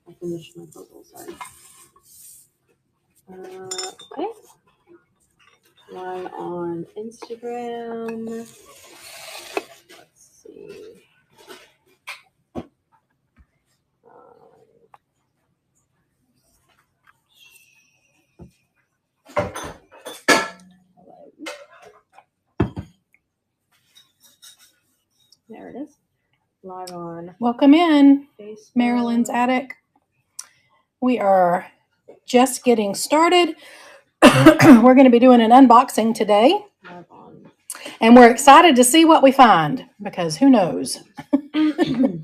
I finished my puzzle, sorry. Okay. Live on Instagram. Let's see. There it is. Live on. Welcome in, Facebook. Maryland's Attic. We are just getting started. We're going to be doing an unboxing today. Live on. And we're excited to see what we find because who knows? Who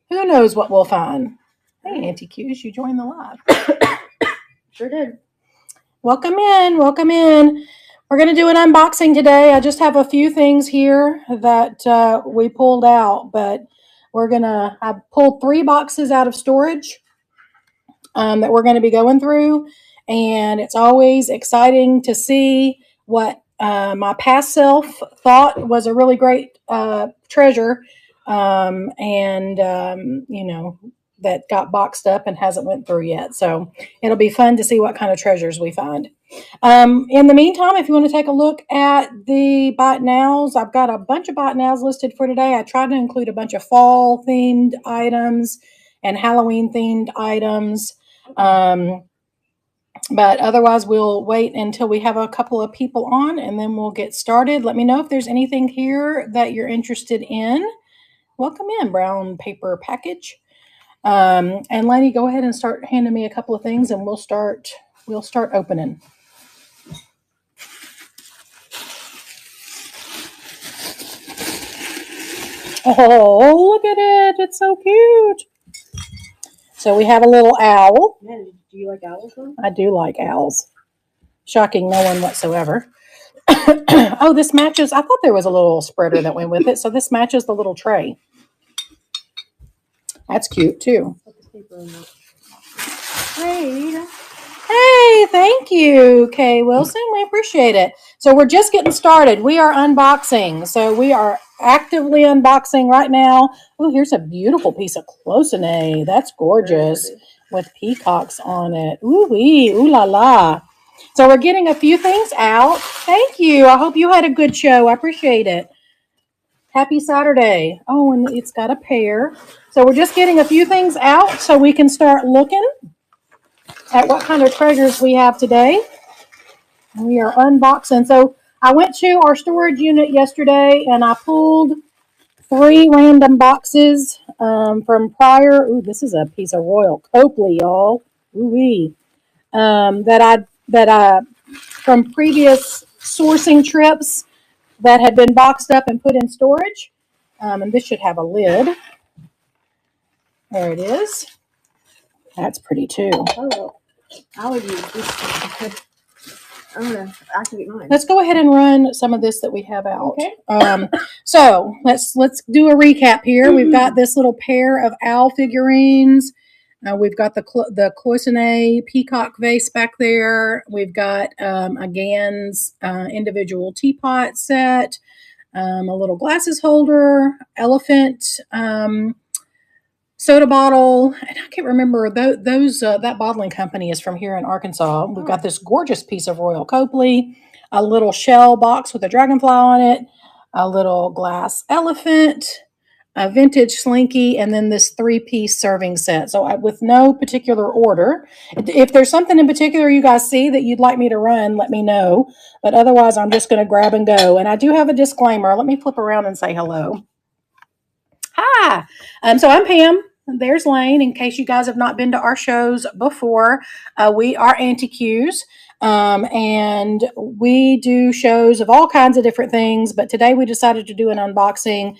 knows what we'll find? Hey, Auntie Q, you joined the live. Sure did. Welcome in. Welcome in. We're going to do an unboxing today. I just have a few things here that we pulled out, but I pulled 3 boxes out of storage that we're going to be going through. And it's always exciting to see what my past self thought was a really great treasure. That got boxed up and hasn't went through yet. So it'll be fun to see what kind of treasures we find. In the meantime, if you want to take a look at the Bite Nows, I've got a bunch of Bite Nows listed for today. I tried to include a bunch of fall themed items and Halloween themed items. But otherwise, we'll wait until we have a couple of people on and then we'll get started. Let me know if there's anything here that you're interested in. Welcome in, brown paper package. And Lainey, go ahead and start handing me a couple of things and we'll start opening. Oh, look at it. It's so cute. So we have a little owl. Yeah, do you like owls though? I do like owls. Shocking no one whatsoever. Oh, this matches. I thought there was a little spreader that went with it. So this matches the little tray. That's cute too. Hey, thank you, Kay Wilson. We appreciate it. So we're just getting started. We are unboxing. So we are actively unboxing right now. Oh, here's a beautiful piece of cloisonne. That's gorgeous with peacocks on it. Ooh-wee, ooh la la. So we're getting a few things out. Thank you. I hope you had a good show. I appreciate it. Happy Saturday. Oh, and it's got a pair. So we're just getting a few things out so we can start looking at what kind of treasures we have today. We are unboxing. So I went to our storage unit yesterday and I pulled 3 random boxes from prior. Ooh, this is a piece of Royal Copley, y'all. Ooh-wee. That I from previous sourcing trips that had been boxed up and put in storage. And this should have a lid. There it is. That's pretty too. Oh, I would use this. I'm going to activate mine. Let's go ahead and run some of this that we have out. Okay. So let's do a recap here. We've got this little pair of owl figurines. We've got the cloisonne peacock vase back there. We've got a Gans individual teapot set, a little glasses holder, elephant, soda bottle, and I can't remember those. That bottling company is from here in Arkansas. We've got this gorgeous piece of Royal Copley, a little shell box with a dragonfly on it, a little glass elephant, a vintage slinky, and then this 3-piece serving set. So with no particular order. If there's something in particular you guys see that you'd like me to run, let me know. But otherwise, I'm just going to grab and go. And I do have a disclaimer. Let me flip around and say hello. Hi. So I'm Pam. There's Lane. In case you guys have not been to our shows before, we are Auntie Q's. And we do shows of all kinds of different things. But today we decided to do an unboxing.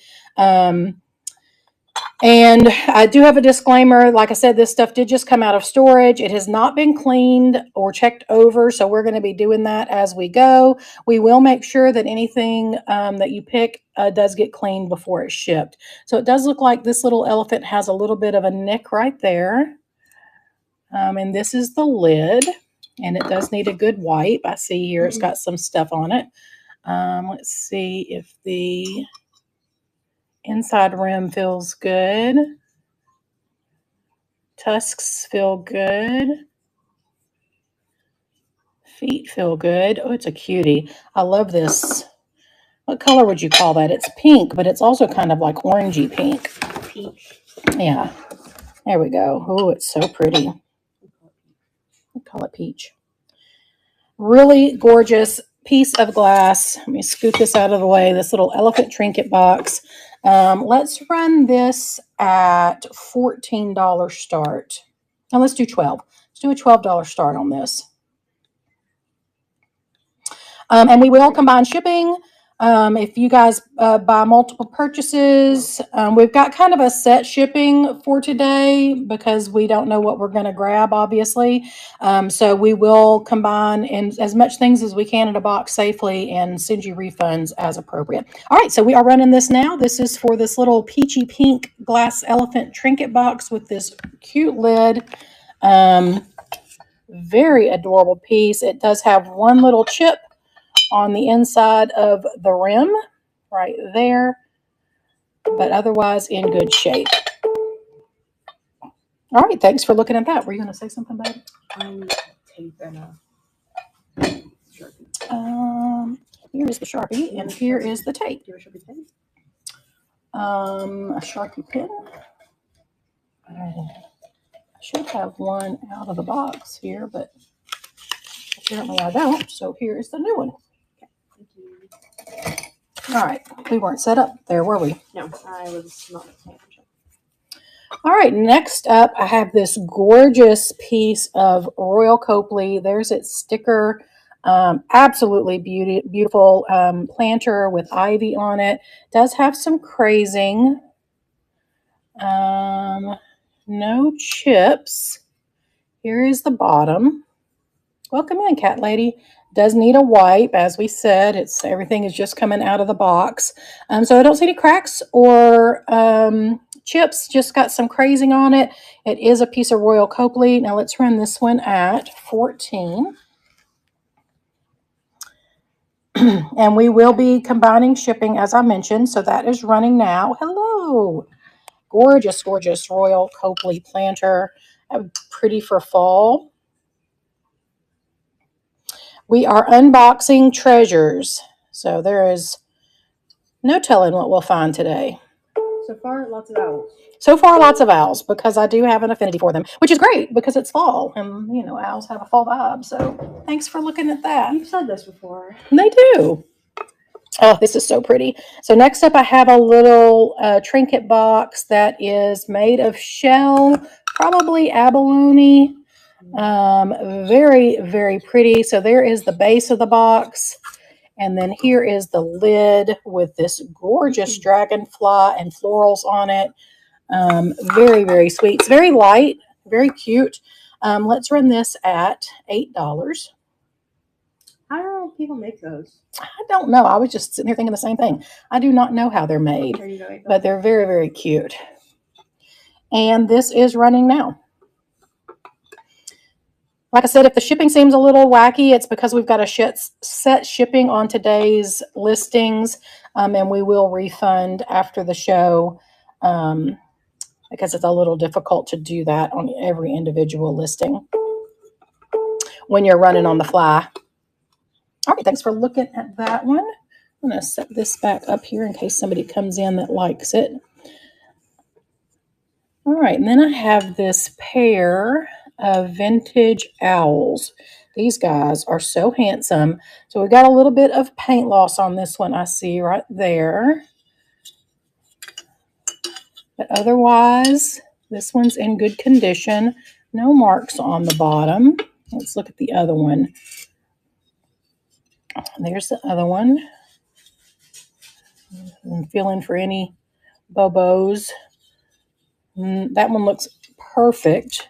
And I do have a disclaimer. Like I said, this stuff did just come out of storage. It has not been cleaned or checked over, so we're going to be doing that as we go. We will make sure that anything that you pick does get cleaned before it's shipped. So it does look like this little elephant has a little bit of a nick right there. And this is the lid, and it does need a good wipe. I see here it's got some stuff on it. Let's see if the inside rim feels good. Tusks feel good. Feet feel good. Oh, it's a cutie. I love this. What color would you call that? It's pink, but it's also kind of like orangey pink. Peach. Yeah. There we go. Oh, it's so pretty. We call it peach. Really gorgeous piece of glass. Let me scoot this out of the way. This little elephant trinket box. Let's run this at $14 start. Now let's do 12. Let's do a $12 start on this. And we will combine shipping. If you guys buy multiple purchases, we've got kind of a set shipping for today because we don't know what we're going to grab, obviously. So we will combine in as much things as we can in a box safely and send you refunds as appropriate. All right, so we are running this now. This is for this little peachy pink glass elephant trinket box with this cute lid. Very adorable piece. It does have one little chip on the inside of the rim right there, but otherwise in good shape. All right, thanks for looking at that. Were you going to say something, babe? Tape and a Sharpie. Here is the Sharpie, and here is the tape. Do a Sharpie pen? A Sharpie pen. I should have one out of the box here, but apparently I don't. So here is the new one. Thank you. All right, we weren't set up there, were we? No, I was not paying attention. All right, next up, I have this gorgeous piece of Royal Copley. There's its sticker. Absolutely beautiful planter with ivy on it. Does have some crazing. No chips. Here is the bottom. Welcome in, cat lady. Does need a wipe, as we said. Everything is just coming out of the box. So I don't see any cracks or chips. Just got some crazing on it. It is a piece of Royal Copley. Now let's run this one at 14. And we will be combining shipping, as I mentioned. So that is running now. Hello. Gorgeous, gorgeous Royal Copley planter. Pretty for fall. We are unboxing treasures. So there is no telling what we'll find today. So far, lots of owls. So far, lots of owls, because I do have an affinity for them, which is great because it's fall and, you know, owls have a fall vibe. So thanks for looking at that. You've said this before. They do. Oh, this is so pretty. So next up, I have a little trinket box that is made of shell, probably abalone. Very, very pretty. So there is the base of the box. And then here is the lid with this gorgeous dragonfly and florals on it. Very, very sweet. It's very light, very cute. Let's run this at $8. How do people make those? I don't know. I was just sitting here thinking the same thing. I do not know how they're made, There you go. but they're very, very cute. And this is running now. Like I said, if the shipping seems a little wacky, it's because we've got a set shipping on today's listings, and we will refund after the show because it's a little difficult to do that on every individual listing when you're running on the fly. All right, thanks for looking at that one. I'm going to set this back up here in case somebody comes in that likes it. All right, and then I have this pair of vintage owls. These guys are so handsome. So we got a little bit of paint loss on this one, I see right there. But otherwise, this one's in good condition. No marks on the bottom. Let's look at the other one. There's the other one. I'm feeling for any bobos. That one looks perfect.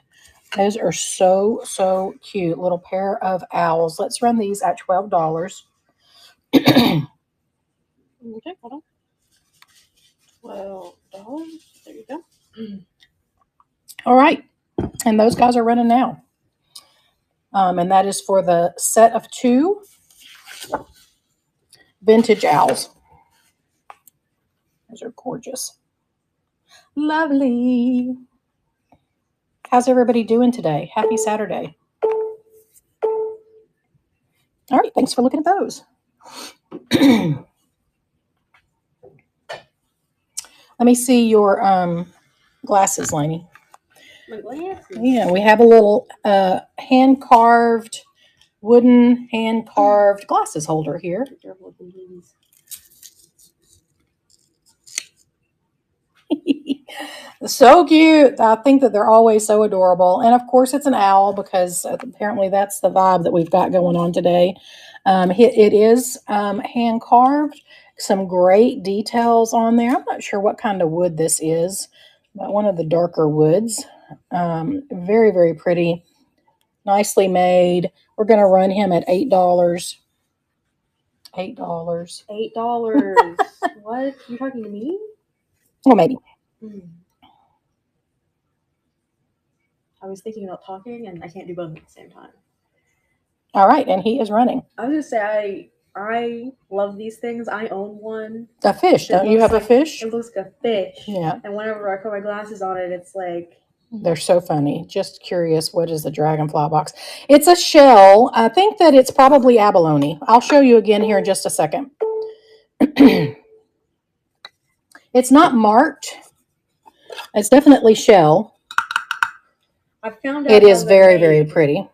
Those are so, so cute. Little pair of owls. Let's run these at $12. Okay, hold on. $12. There you go. All right. And those guys are running now. And that is for the set of 2 vintage owls. Those are gorgeous. Lovely. How's everybody doing today? Happy Saturday. All right, thanks for looking at those. Let me see your glasses, Lainey. My glasses. Yeah, we have a little hand-carved, wooden hand-carved glasses holder here. So cute. I think that they're always so adorable. And of course, it's an owl because apparently that's the vibe that we've got going on today. It is hand carved, some great details on there. I'm not sure what kind of wood this is, but one of the darker woods. Very, very pretty. Nicely made. We're going to run him at $8. $8. $8. What? You talking to me? Well, maybe. I was thinking about talking, and I can't do both at the same time. All right, and he is running. I was gonna say I love these things. I own one. A fish. Don't you have a fish? It looks like a fish. Yeah. And whenever I put my glasses on it, it's like they're so funny. Just curious, what is the dragonfly box? It's a shell. I think that it's probably abalone. I'll show you again here in just a second. It's not marked. It's definitely shell. I found out it is very, very pretty.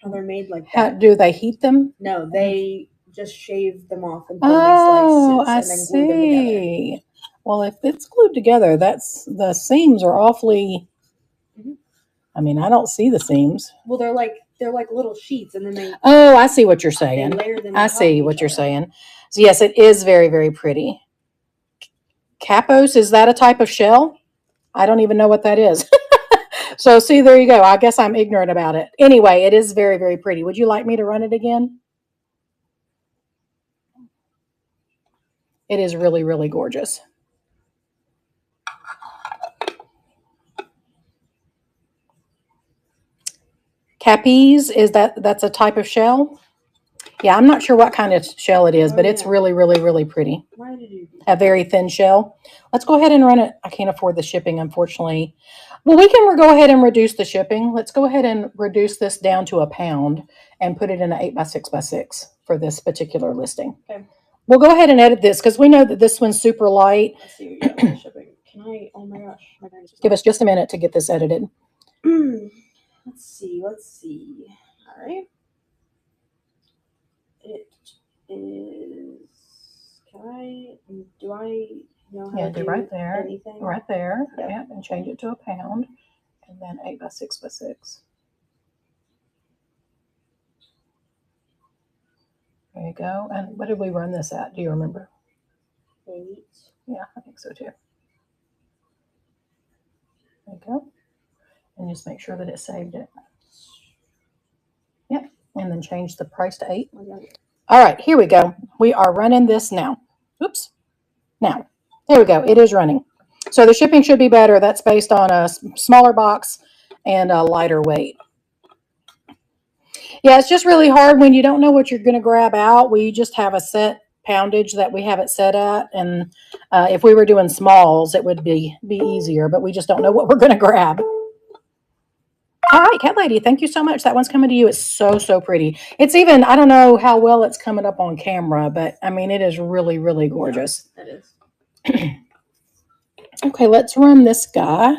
How they're made like that. How, do they heat them? No, they just shave them off and put them in slices and then glue them together. Well, if it's glued together, that's the seams are awfully. I mean, I don't see the seams. Well, they're like little sheets, and then they. Oh, I see what you're saying. They layer them I see what you're saying. So yes, it is very, very pretty. Capos, is that a type of shell? I don't even know what that is. So see, there you go. I guess I'm ignorant about it. Anyway, it is very, very pretty. Would you like me to run it again? It is really, really gorgeous. Cappies, that's a type of shell? Yeah, I'm not sure what kind of shell it is, but it's really, really, really pretty. Why did you do a very thin shell. Let's go ahead and run it. I can't afford the shipping, unfortunately. Well, we can go ahead and reduce the shipping. Let's go ahead and reduce this down to a pound and put it in an 8x6x6 for this particular listing. Okay. We'll go ahead and edit this because we know that this one's super light. Let's see. Yeah, shipping. Can I? Oh my gosh. My Give us just a minute to get this edited. Let's see. All right. It is. Do I know how to do right there. anything? Right there. Yep. Yeah, and change it to a pound. And then 8x6x6. There you go. And what did we run this at? Do you remember? 8. Yeah, I think so too. There you go. And just make sure that it saved it. Yep. And then change the price to 8. All right, here we go. We are running this now. Oops. Now, there we go. It is running. So the shipping should be better. That's based on a smaller box and a lighter weight. Yeah, it's just really hard when you don't know what you're going to grab out. We just have a set poundage that we have it set at. And if we were doing smalls, it would be easier. But we just don't know what we're going to grab. All right, Cat Lady, thank you so much. That one's coming to you. It's so, so pretty. It's even, I don't know how well it's coming up on camera, but I mean, it is really, really gorgeous. Yeah, it is. Okay, let's run this guy.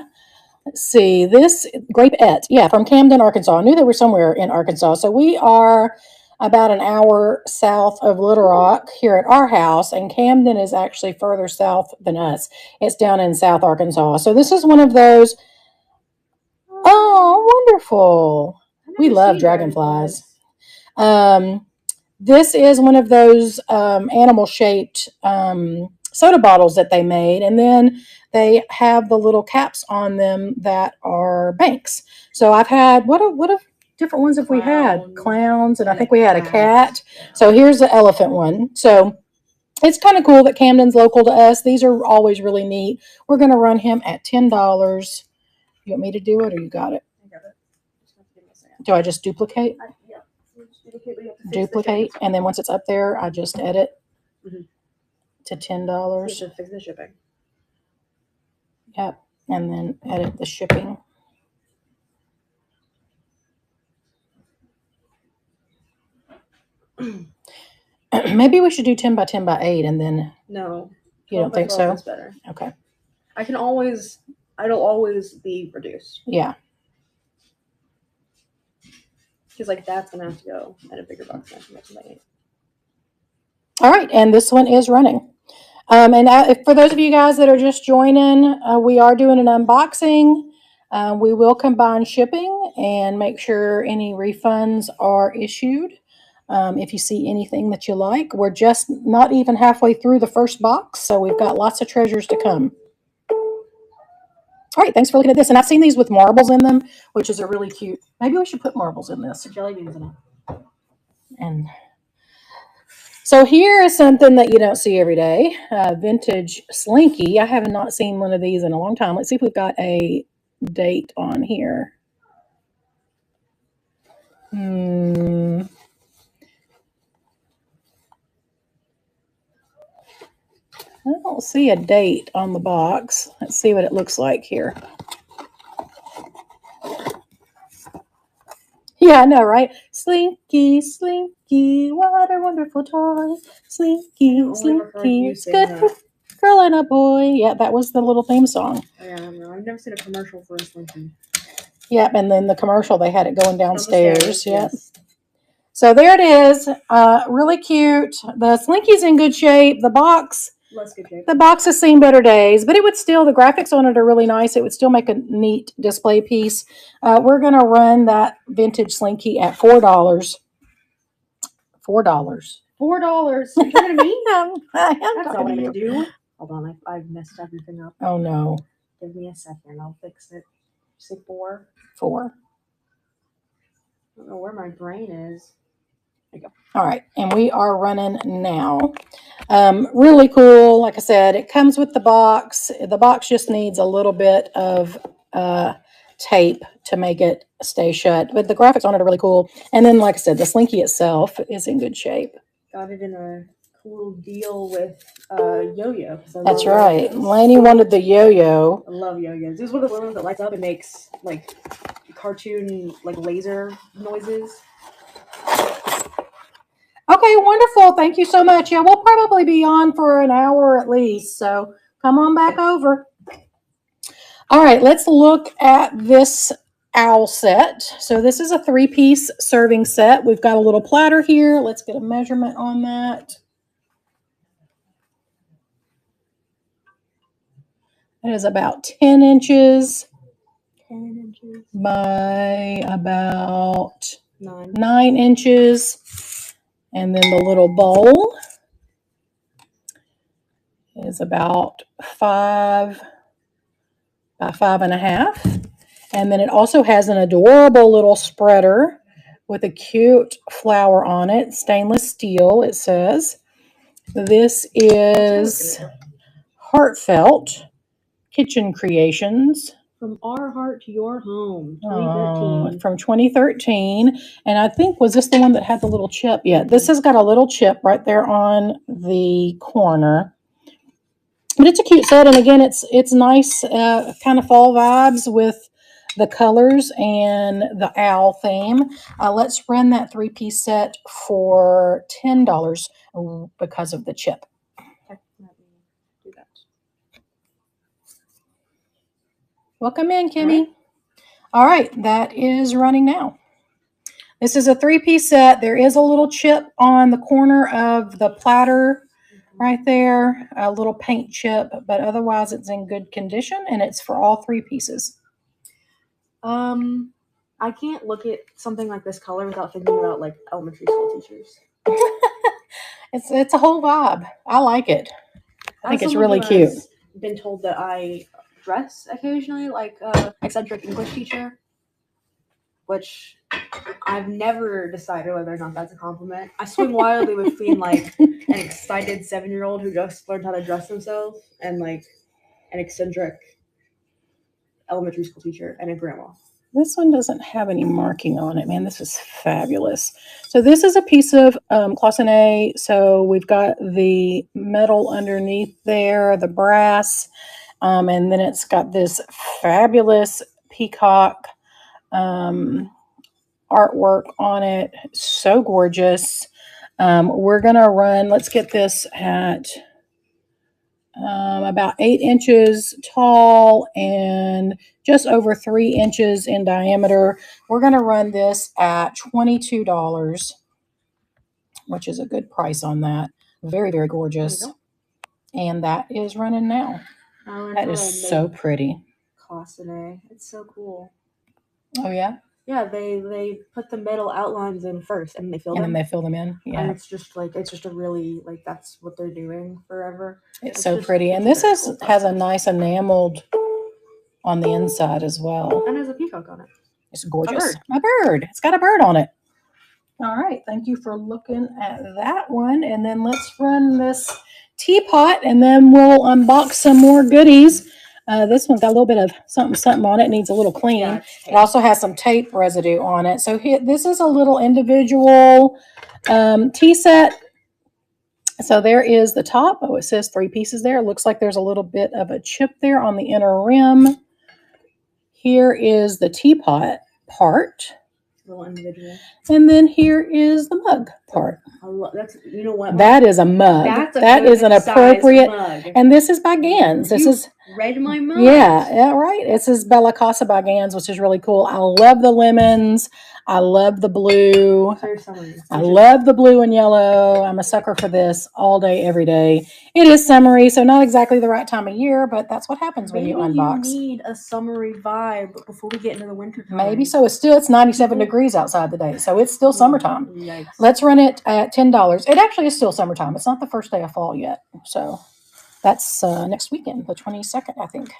Let's see, this Grapeette. Yeah, from Camden, Arkansas. I knew they were somewhere in Arkansas. So we are about an hour south of Little Rock here at our house, and Camden is actually further south than us. It's down in South Arkansas. So this is one of those. Oh, wonderful. We love dragonflies. This is one of those animal-shaped soda bottles that they made, and then they have the little caps on them that are banks. So I've had, what different ones have we had? Clowns, and I think we had a cat. So here's the elephant one. So it's kind of cool that Camden's local to us. These are always really neat. We're going to run him at $10. You want me to do it, or you got it? I got it. Do I just duplicate? Yeah. Duplicate, and then once it's up there, I just edit to $10. Just fix the shipping. Yep, and then edit the shipping. Maybe we should do 10 by 10 by 8 and then. No. You don't think so? Is better. Okay. It'll always be reduced. Yeah. Because like that's gonna have to go in a bigger box than 10 by 10 by 8. All right, and this one is running. And for those of you guys that are just joining, we are doing an unboxing. We will combine shipping and make sure any refunds are issued. If you see anything that you like, we're just not even halfway through the first box, so we've got lots of treasures to come. All right, thanks for looking at this. And I've seen these with marbles in them, which is a really cute. Maybe we should put marbles in this. Jelly beans in it. And so here is something that you don't see every day. Vintage Slinky. I have not seen one of these in a long time. Let's see if we've got a date on here. I don't see a date on the box. Let's see what it looks like here. Yeah, I know, right? Slinky, Slinky, what a wonderful toy. Slinky, Slinky, it's good for a girl and a boy. Yeah, that was the little theme song. Yeah, no, I've never seen a commercial for a Slinky. Yep, and then the commercial, they had it going downstairs. Yep. Yes. So there it is. Really cute. The Slinky's in good shape. The box. Less good shape. The box has seen better days, but it would still, the graphics on it are really nice. It would still make a neat display piece. We're going to run that vintage Slinky at $4. $4. $4. You're talking to me? That's not what I meant to do. Hold on, I've messed everything up. Oh no. Give me a second, I'll fix it. Say 4. 4. I don't know where my brain is. There you go. All right, and we are running now. Really cool. Like I said, it comes with the box. The box just needs a little bit of tape to make it stay shut. But the graphics on it are really cool. And then, like I said, the Slinky itself is in good shape. Got it in a cool deal with yo-yo. That's right. Lainey wanted the yo-yo. I love yo-yos. This is one of the ones that lights up and makes like cartoon like laser noises. Okay, wonderful. Thank you so much. Yeah, we'll probably be on for an hour at least. So come on back over. All right, let's look at this owl set. So this is a 3-piece serving set. We've got a little platter here. Let's get a measurement on that. It is about 10 inches. 10 inches. By about 9 inches. And then the little bowl is about 5 by 5.5. And then it also has an adorable little spreader with a cute flower on it. Stainless steel, it says. This is Heartfelt Kitchen Creations. From our heart to your home, 2013. From 2013. And I think, was this the one that had the little chip? Yeah, this has got a little chip right there on the corner. But it's a cute set. And again, it's nice kind of fall vibes with the colors and the owl theme. Let's run that 3-piece set for $10 because of the chip. Okay, let me do that. Welcome in, Kimmy. All right, that is running now. This is a 3-piece set. There is a little chip on the corner of the platter right there, a little paint chip, but otherwise it's in good condition, and it's for all 3 pieces. I can't look at something like this color without thinking about like elementary school teachers. It's a whole vibe. I like it. I think it's really cute. I've been told that I dress occasionally like eccentric English teacher, which I've never decided whether or not that's a compliment. I swing wildly between like an excited 7-year-old who just learned how to dress themselves and like an eccentric elementary school teacher and a grandma. This one doesn't have any marking on it. Man, this is fabulous. So this is a piece of cloisonne. So we've got the metal underneath there, the brass, and then it's got this fabulous peacock artwork on it. So gorgeous. We're going to run, let's get this at about 8 inches tall and just over 3 inches in diameter. We're going to run this at $22, which is a good price on that. Very, very gorgeous. And that is running now. That is so pretty. Cosine. It's so cool. Oh, yeah? Yeah, they put the metal outlines in first, and they fill them. And then they fill them in. Yeah. And it's just a really, like, that's what they're doing forever. It's so pretty. And this has a nice enameled on the inside as well. And there's a peacock on it. It's gorgeous. A bird. It's got a bird on it. All right. Thank you for looking at that one. And then let's run this teapot, and then we'll unbox some more goodies. This one's got a little bit of something on it. Needs a little clean. Yeah, it also has some tape residue on it. So here, this is a little individual tea set. So there is the top. Oh, it says 3 pieces there. It looks like there's a little bit of a chip there on the inner rim. Here is the teapot part. Little individual. And then here is the mug part. That's, you know what? That is a mug. That is an appropriate mug. And this is by Gans. This is read my mug. Yeah, right. This is Bella Casa by Gans, which is really cool. I love the lemons. I love the blue. I love the blue and yellow. I'm a sucker for this all day, every day. It is summery, so not exactly the right time of year, but that's what happens when you unbox. You need a summery vibe before we get into the winter time. Maybe so. It's 97 degrees outside today, so it's still summertime. Yikes. Let's run it at $10. It actually is still summertime. It's not the first day of fall yet, so that's next weekend, the 22nd, I think.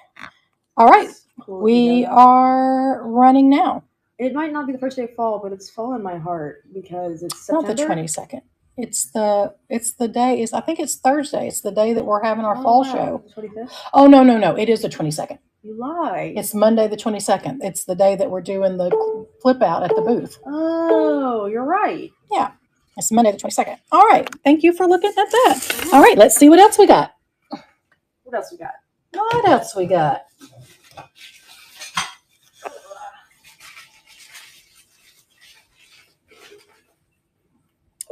All right, we are running now. It might not be the first day of fall, but it's fall in my heart because it's September. Not the 22nd. It's the day. I think it's Thursday. It's the day that we're having our fall show. 25th? Oh, no. It is the 22nd. You lie. It's Monday the 22nd. It's the day that we're doing the flip out at the booth. Oh, you're right. Yeah. It's Monday the 22nd. All right. Thank you for looking at that. All right. Let's see what else we got. What else we got? What else we got?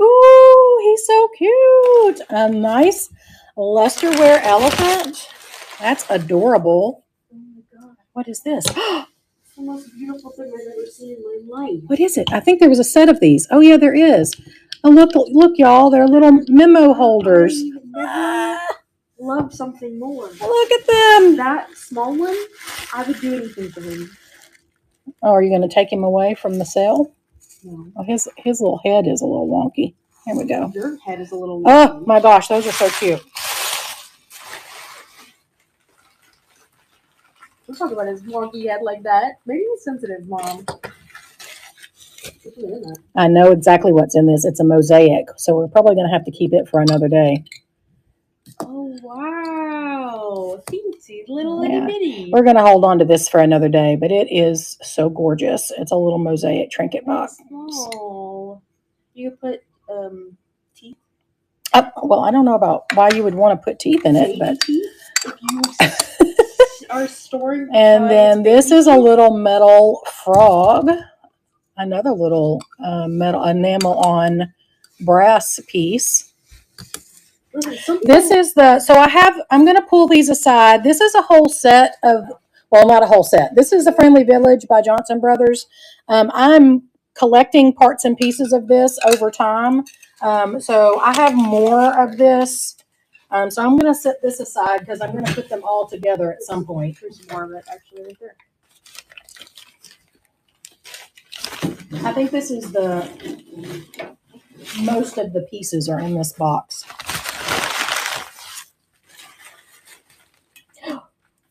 Ooh, he's so cute. A nice lusterware elephant. That's adorable. Oh my God. What is this? The most beautiful thing I've ever seen in my life. What is it? I think there was a set of these. Oh, yeah, there is. Oh, look, y'all. They're little memo holders. Love something more. Look at them. That small one, I would do anything for him. Oh, are you going to take him away from the cell? No. Oh, his little head is a little wonky. Here we go. Your head is a little wonky. Oh, my gosh. Those are so cute. Don't talk about his wonky head like that. Maybe he's sensitive, Mom. I know exactly what's in this. It's a mosaic, so we're probably going to have to keep it for another day. Oh, wow. Teensy, little itty bitty. We're going to hold on to this for another day, but it is so gorgeous. It's a little mosaic trinket box. Small. You put teeth? Well, I don't know about why you would want to put teeth in it, but teeth? If you are storing. And then this is a little metal frog. Another little metal enamel on brass piece. This is I'm going to pull these aside. This is a whole set of, well, not a whole set. This is the Friendly Village by Johnson Brothers. I'm collecting parts and pieces of this over time. So I have more of this. So I'm going to set this aside because I'm going to put them all together at some point. There's more of it actually right there. I think this is most of the pieces are in this box.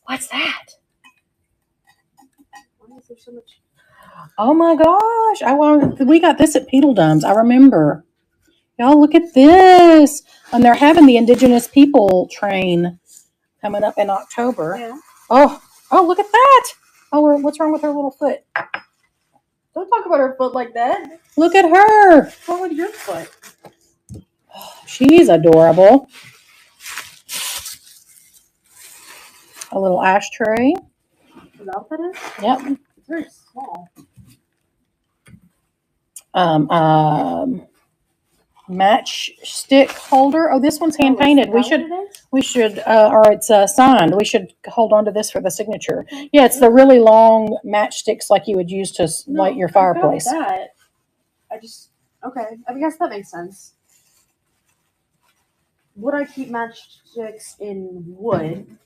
What's that? Why is there so much? Oh my gosh. We got this at Peedledum's. I remember. Y'all look at this. And they're having the Indigenous People train coming up in October. Yeah. Oh, look at that. Oh, what's wrong with her little foot? Don't talk about her foot like that. Look at her. What's wrong with your foot? She's adorable. A little ashtray. Is that what that is? Yep. It's very small. matchstick holder. Oh, this one's hand painted. We should, or it's signed. We should hold on to this for the signature. Yeah, it's the really long matchsticks like you would use to light your fireplace. That. Okay. I guess that makes sense. Would I keep matchsticks in wood?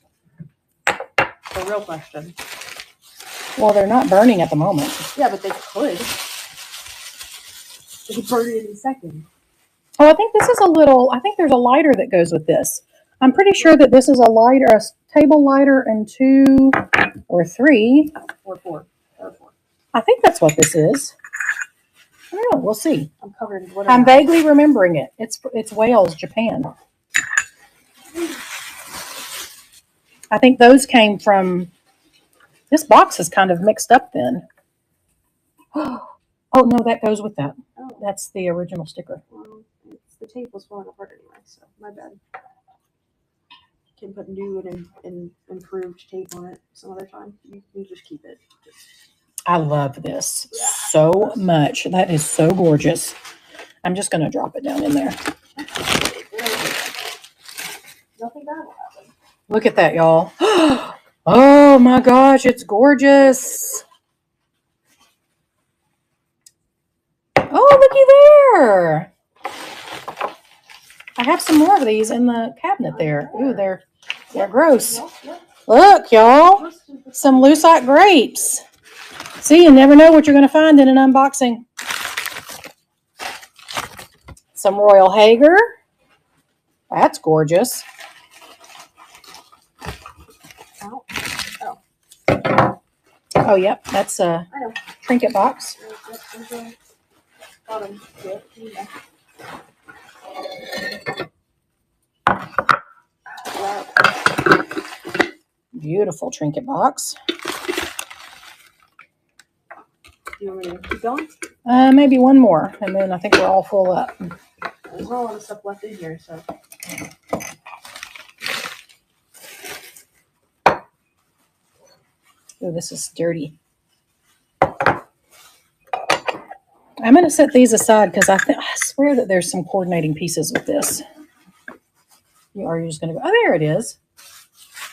The real question. Well, they're not burning at the moment. Yeah, but they could. They could burn it in a second. Oh, I think this is I think there's a lighter that goes with this. I'm pretty sure that this is a table lighter and 2 or 3. Or 4. I think that's what this is. I don't know. We'll see. I'm covered in I'm vaguely remembering it. It's Wales, Japan. I think those came from. This box is kind of mixed up then. Oh no, that goes with that. Oh. That's the original sticker. Well, the tape was falling apart anyway, so my bad. Can put new and improved tape on it some other time. You just keep it. I love this so much. That is so gorgeous. I'm just going to drop it down in there. Nothing bad will happen. Look at that, y'all. Oh my gosh, it's gorgeous. Oh, looky there. I have some more of these in the cabinet there. Ooh, they're gross. Look, y'all. Some lucite grapes. See, you never know what you're going to find in an unboxing. Some Royal Hager. That's gorgeous. Oh, yep. That's a trinket box. Beautiful trinket box. You want me to keep going? Maybe one more, and then I think we're all full up. There's not a lot of stuff left in here, so. Oh, this is dirty. I'm going to set these aside because I swear that there's some coordinating pieces with this. Are you just going to go? Oh, there it is.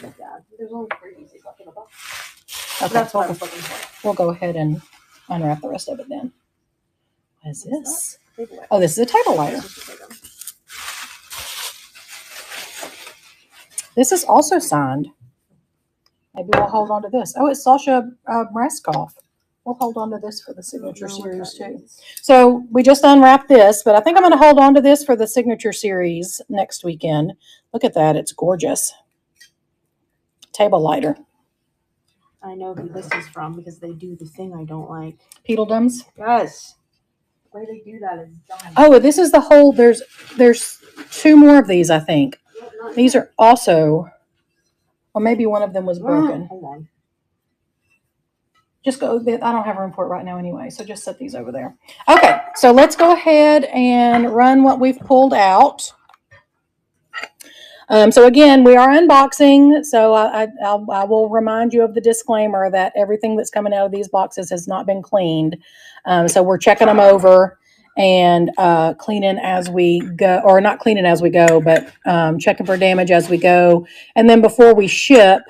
Yeah, there's only 3 pieces left in the box. Okay, that's what I was looking for. We'll go ahead and unwrap the rest of it then. What is this? Oh, this is a table lighter. This is also signed. Maybe we'll hold on to this. Oh, it's Sasha Mreskov. We'll hold on to this for the signature series too. So we just unwrapped this, but I think I'm going to hold on to this for the signature series next weekend. Look at that. It's gorgeous. Table lighter. I know who this is from because they do the thing I don't like. Peedledums? Yes. The way they do that is dumb. Oh, this is the whole, there's 2 more of these, I think. These are also, or maybe one of them was broken. Hold on. Just go, I don't have room for it right now anyway, so just set these over there. Okay, so let's go ahead and run what we've pulled out. So again, we are unboxing, so I will remind you of the disclaimer that everything that's coming out of these boxes has not been cleaned. So we're checking them over and cleaning as we go, or not cleaning as we go, but checking for damage as we go. And then before we ship,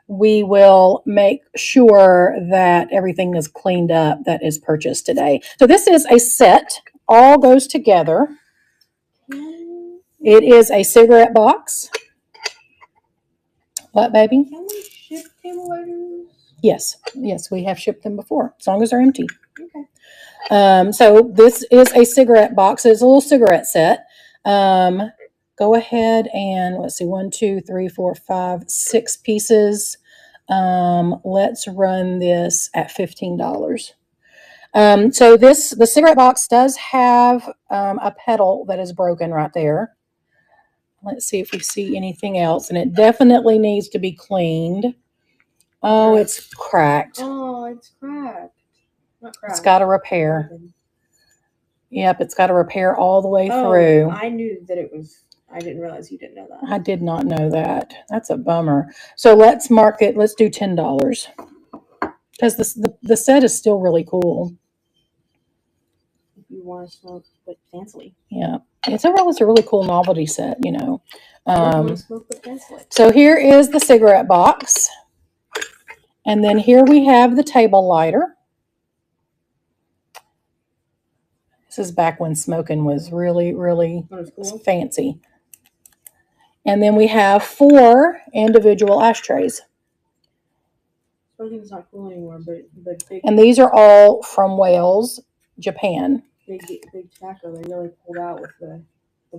we will make sure that everything is cleaned up that is purchased today. So this is a set, all goes together. It is a cigarette box. What, baby? Can we ship table lighters? Yes, we have shipped them before, as long as they're empty. Okay. So this is a cigarette box. It's a little cigarette set. Go ahead and let's see, 1, 2, 3, 4, 5, 6 pieces. Let's run this at $15. So the cigarette box does have a pedal that is broken right there. Let's see if we see anything else, and it definitely needs to be cleaned. Oh, it's cracked. Oh, it's cracked. Not cracked. It's got a repair. Yep, it's got a repair all the way through. I knew that it was. I didn't realize you didn't know that. I did not know that. That's a bummer. So let's mark it. Let's do $10 because the set is still really cool. If you want to smoke, but fancily. Yeah. It's a really cool novelty set, you know. Smoke the pencil. So here is the cigarette box. And then here we have the table lighter. This is back when smoking was really, really cool. fancy. And then we have 4 individual ashtrays. Smoking's not cool anymore, but big. And these are all from Wales, Japan. Big tobacco. They really pulled out with the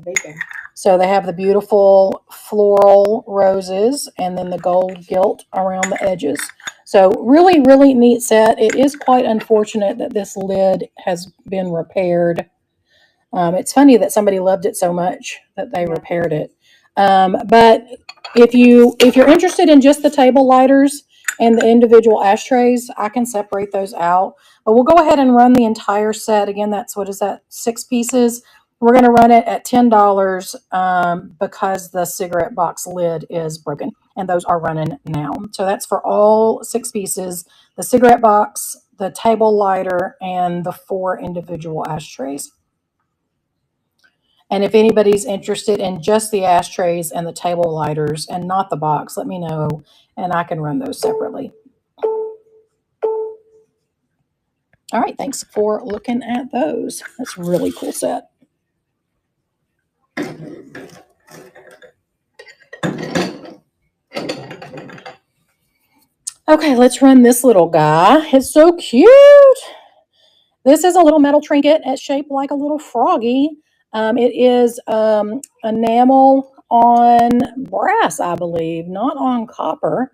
bacon. So they have the beautiful floral roses and then the gold gilt around the edges. So really, really neat set. It is quite unfortunate that this lid has been repaired. It's funny that somebody loved it so much that they repaired it. But if you're interested in just the table lighters and the individual ashtrays, I can separate those out. But we'll go ahead and run the entire set. Again, that's, what is that, 6 pieces? We're going to run it at $10 because the cigarette box lid is broken. And those are running now. So that's for all 6 pieces, the cigarette box, the table lighter, and the 4 individual ashtrays. And if anybody's interested in just the ashtrays and the table lighters and not the box, let me know and I can run those separately. All right, thanks for looking at those. That's a really cool set. Okay, let's run this little guy. It's so cute. This is a little metal trinket. It's shaped like a little froggy. It is enamel on brass, I believe, not on copper.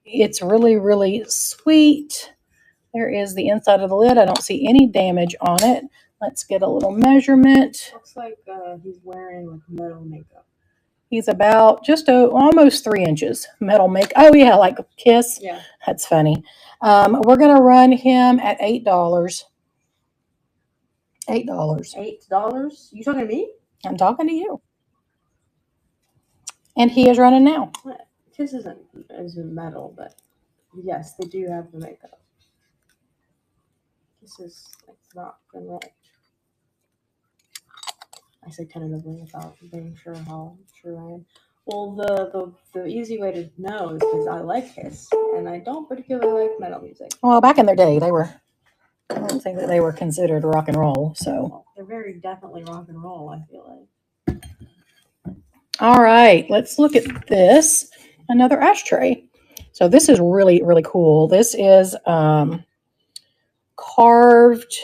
It's really, really sweet. There is the inside of the lid. I don't see any damage on it. Let's get a little measurement. Looks like he's wearing like metal makeup. He's about just almost 3 inches metal make. Oh yeah, like a Kiss. Yeah, that's funny. We're gonna run him at $8. $8. $8. You talking to me? I'm talking to you. And he is running now. Kiss isn't metal, but yes, they do have the makeup. This is not been right. I say tentatively without being sure how true I am. Well, the easy way to know is because I like Kiss, and I don't particularly like metal music. Well, back in their day, I don't think that they were considered rock and roll. So well, they're very definitely rock and roll, I feel like. All right, let's look at this. Another ashtray. So this is really, really cool. This is carved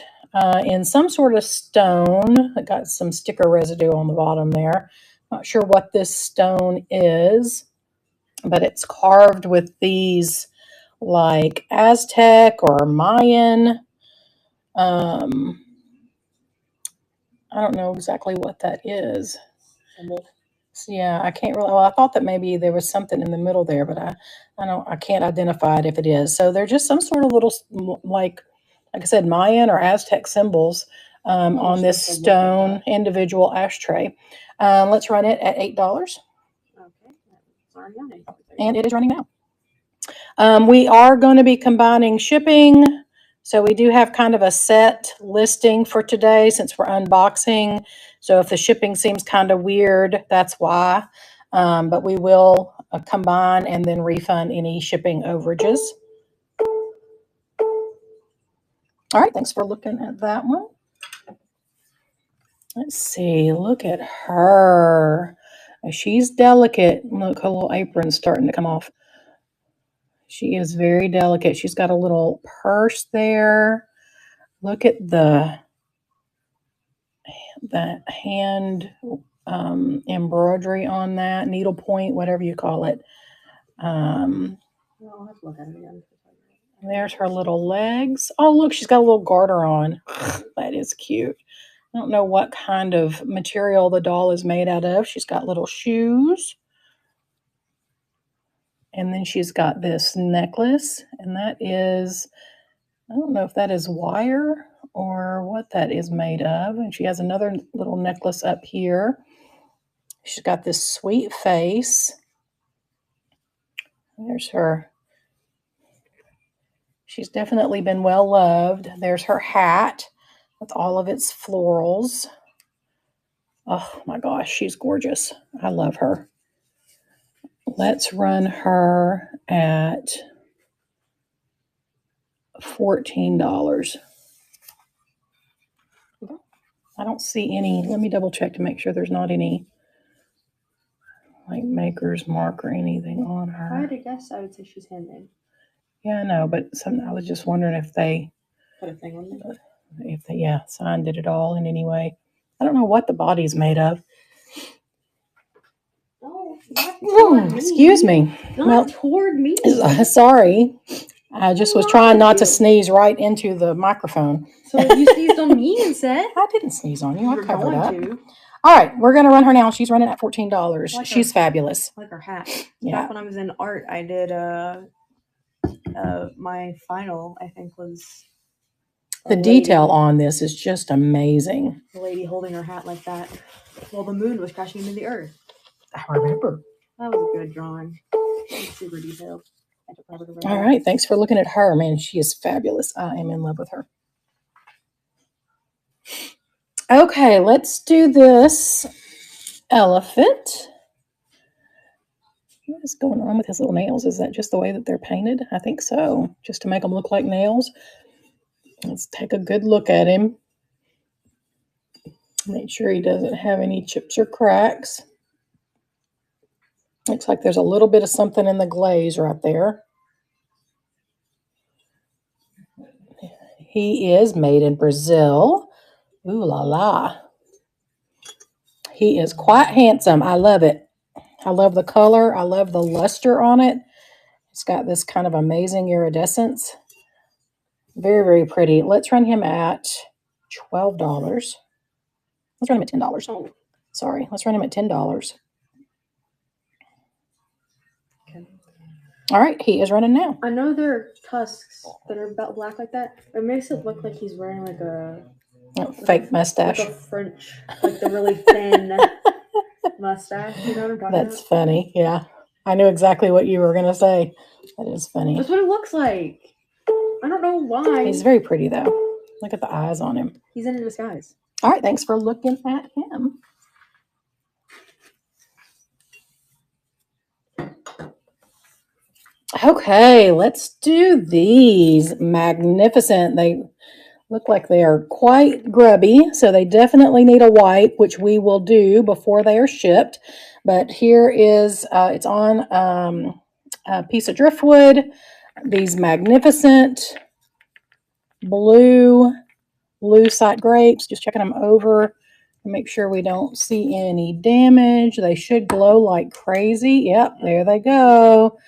in some sort of stone. It got some sticker residue on the bottom there. Not sure what this stone is, but it's carved with these like Aztec or Mayan. I don't know exactly what that is. Yeah, I can't really. Well, I thought that maybe there was something in the middle there, but I can't identify it if it is. So they're just some sort of little, like I said, Mayan or Aztec symbols on this stone individual ashtray. Let's run it at $8. Okay, and it is running now. We are going to be combining shipping. So we do have kind of a set listing for today since we're unboxing. So if the shipping seems kind of weird, that's why. But we will combine and then refund any shipping overages. All right, thanks for looking at that one. Let's see, look at her. She's delicate. Look, her little apron's starting to come off. She is very delicate. She's got a little purse there. Look at the hand embroidery on that, needlepoint, whatever you call it. I'll have to look at it again. There's her little legs. Oh, look, she's got a little garter on. That is cute. I don't know what kind of material the doll is made out of. She's got little shoes. And then she's got this necklace, and that is, I don't know if that is wire or what that is made of. And she has another little necklace up here. She's got this sweet face. There's her. She's definitely been well loved. There's her hat. with all of its florals. Oh my gosh, she's gorgeous. I love her. Let's run her at $14. I don't see any. Let me double check to make sure there's not any like maker's mark or anything on If I her. had to guess, I would say she's handmade. Yeah, I know, but I was just wondering if they Put a thing on there. if they signed it at all in any way. I don't know what the body's made of. No, not toward me. Excuse me. Not toward me. Sorry. I just was trying not to sneeze right into the microphone. So you sneezed on me instead? I didn't sneeze on you. I covered up. To. All right, we're going to run her now. She's running at $14. Like She's fabulous. Like her hat. Yeah. Back when I was in art, I did my final, I think, was the detail on this is just amazing. The lady holding her hat like that while the moon was crashing into the earth. I remember. That was a good drawing. Super detailed. All right, thanks for looking at her. Man, she is fabulous. I am in love with her. Okay, let's do this elephant. What is going on with his little nails? Is that just the way that they're painted? I think so, just to make them look like nails. Let's take a good look at him. Make sure he doesn't have any chips or cracks. Looks like there's a little bit of something in the glaze right there. He is made in Brazil. Ooh la la. He is quite handsome. I love it. I love the color. I love the luster on it. It's got this kind of amazing iridescence. Very, very pretty. Let's run him at $12. Let's run him at $10. Oh, sorry. Let's run him at $10. Okay. All right. He is running now. I know there are tusks that are about black like that. It makes it look like he's wearing like a fake mustache. Like a French, like the really thin mustache. You know what I'm talking about? That's funny. Yeah. I knew exactly what you were going to say. That is funny. That's what it looks like. I don't know why. He's very pretty, though. Look at the eyes on him. He's in disguise. All right. Thanks for looking at him. Okay. Let's do these. Magnificent. They look like they are quite grubby, so they definitely need a wipe, which we will do before they are shipped. But here is, it's on a piece of driftwood. These magnificent blue lucite grapes. Just checking them over to make sure we don't see any damage. They should glow like crazy. Yep, there they go.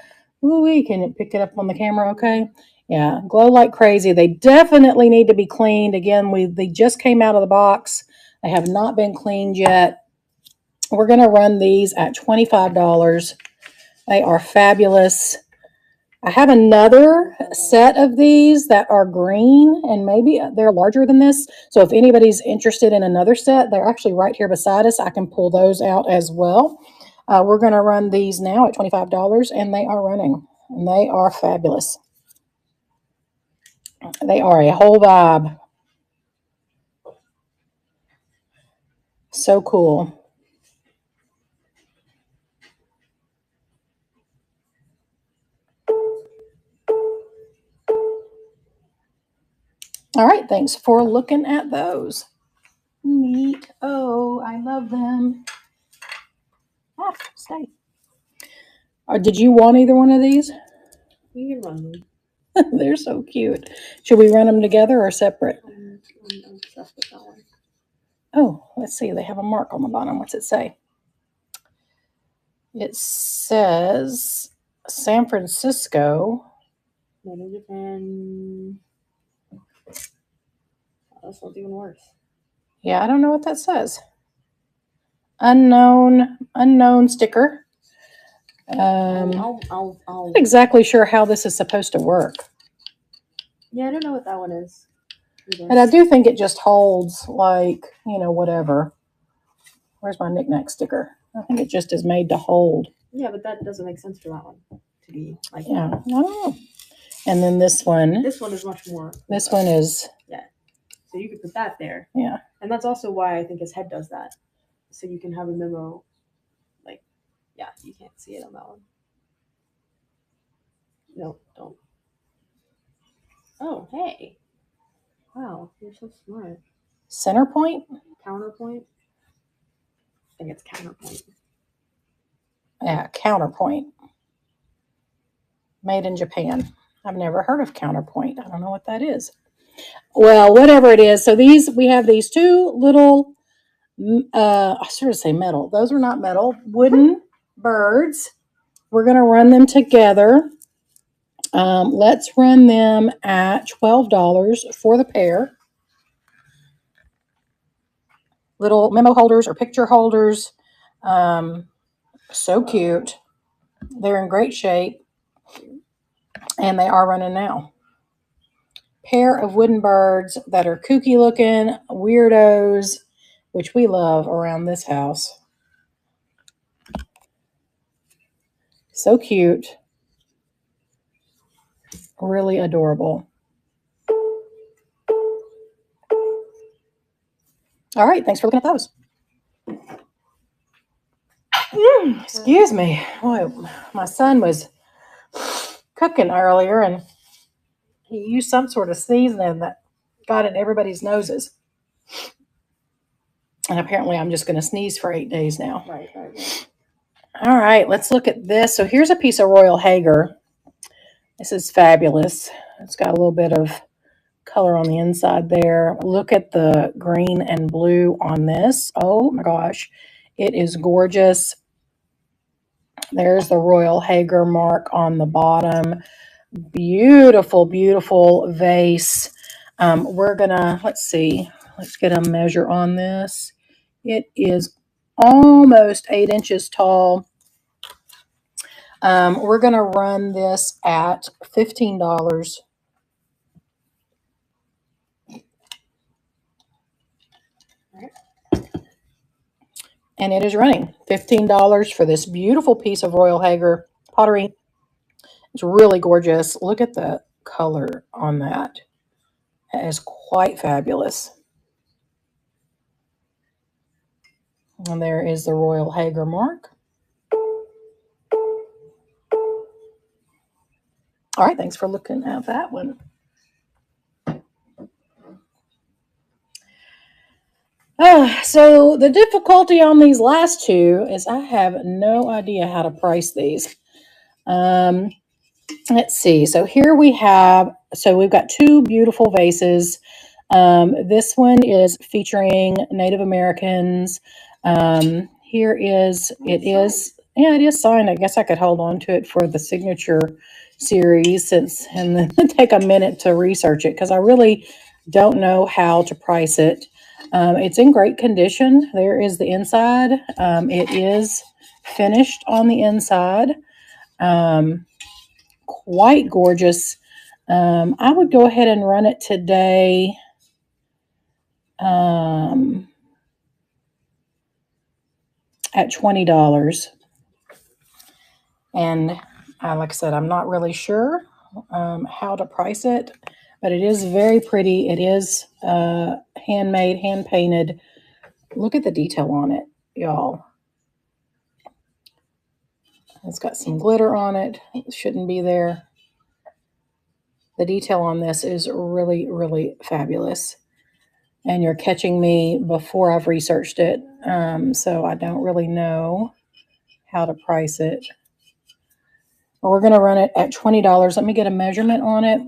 Ooh, can it pick it up on the camera okay? Yeah, glow like crazy. They definitely need to be cleaned. Again, they just came out of the box. They have not been cleaned yet. We're going to run these at $25. They are fabulous. I have another set of these that are green, and maybe they're larger than this. So if anybody's interested in another set, they're actually right here beside us. I can pull those out as well. We're going to run these now at $25, and they are running, and they are fabulous. They are a whole vibe. So cool. All right, thanks for looking at those. Neat. Oh, I love them. Ah, stay. Did you want either one of these? You can run them. They're so cute. Should we run them together or separate? Oh, let's see. They have a mark on the bottom. What's it say? It says San Francisco. Made in Japan. That's not even worse. Yeah, I don't know what that says. Unknown sticker. Not exactly sure how this is supposed to work. Yeah, I don't know what that one is. And I do think it just holds, like, whatever. Where's my knick-knack sticker? I think it just is made to hold. Yeah, but that doesn't make sense for that one to be like that. I don't know. And then this one. This one is much more. This one is. Yeah. So you could put that there. Yeah. And that's also why I think his head does that. So you can have a memo, like, yeah, you can't see it on that one. No, don't. Oh, hey. Wow, you're so smart. Center point? Counterpoint? I think it's counterpoint. Yeah, counterpoint. Made in Japan. I've never heard of counterpoint. I don't know what that is. Well, whatever it is. So we have these two little, I sort of say metal. Those are not metal. Wooden birds. We're going to run them together. Let's run them at $12 for the pair. Little memo holders or picture holders. So cute. They're in great shape. And they are running now. Pair of wooden birds that are kooky looking, weirdos, which we love around this house. So cute. Really adorable. All right, thanks for looking at those. Excuse me. Boy, my son was cooking earlier and he used some sort of seasoning that got in everybody's noses. And apparently I'm just going to sneeze for 8 days now. Right. All right, let's look at this. So here's a piece of Royal Hager. This is fabulous. It's got a little bit of color on the inside there. Look at the green and blue on this. Oh my gosh, it is gorgeous. There's the Royal Hager mark on the bottom. Beautiful, beautiful vase. We're gonna, let's see, let's get a measure on this. It is almost 8 inches tall. We're gonna run this at $15. And it is running $15 for this beautiful piece of Royal Hager pottery. It's really gorgeous. Look at the color on that. It is quite fabulous. And there is the Royal Hager mark. All right, thanks for looking at that one. So the difficulty on these last two is I have no idea how to price these. Let's see. So here we've got two beautiful vases. This one is featuring Native Americans. It is signed. I guess I could hold on to it for the signature series and then take a minute to research it because I really don't know how to price it. It's in great condition. There is the inside. It is finished on the inside. Quite gorgeous. I would go ahead and run it today. At $20. And like I said, I'm not really sure how to price it, but it is very pretty. It is handmade, hand painted. Look at the detail on it, y'all. It's got some glitter on it. It shouldn't be there. The detail on this is really, really fabulous. And you're catching me before I've researched it. So I don't really know how to price it. We're going to run it at $20. Let me get a measurement on it.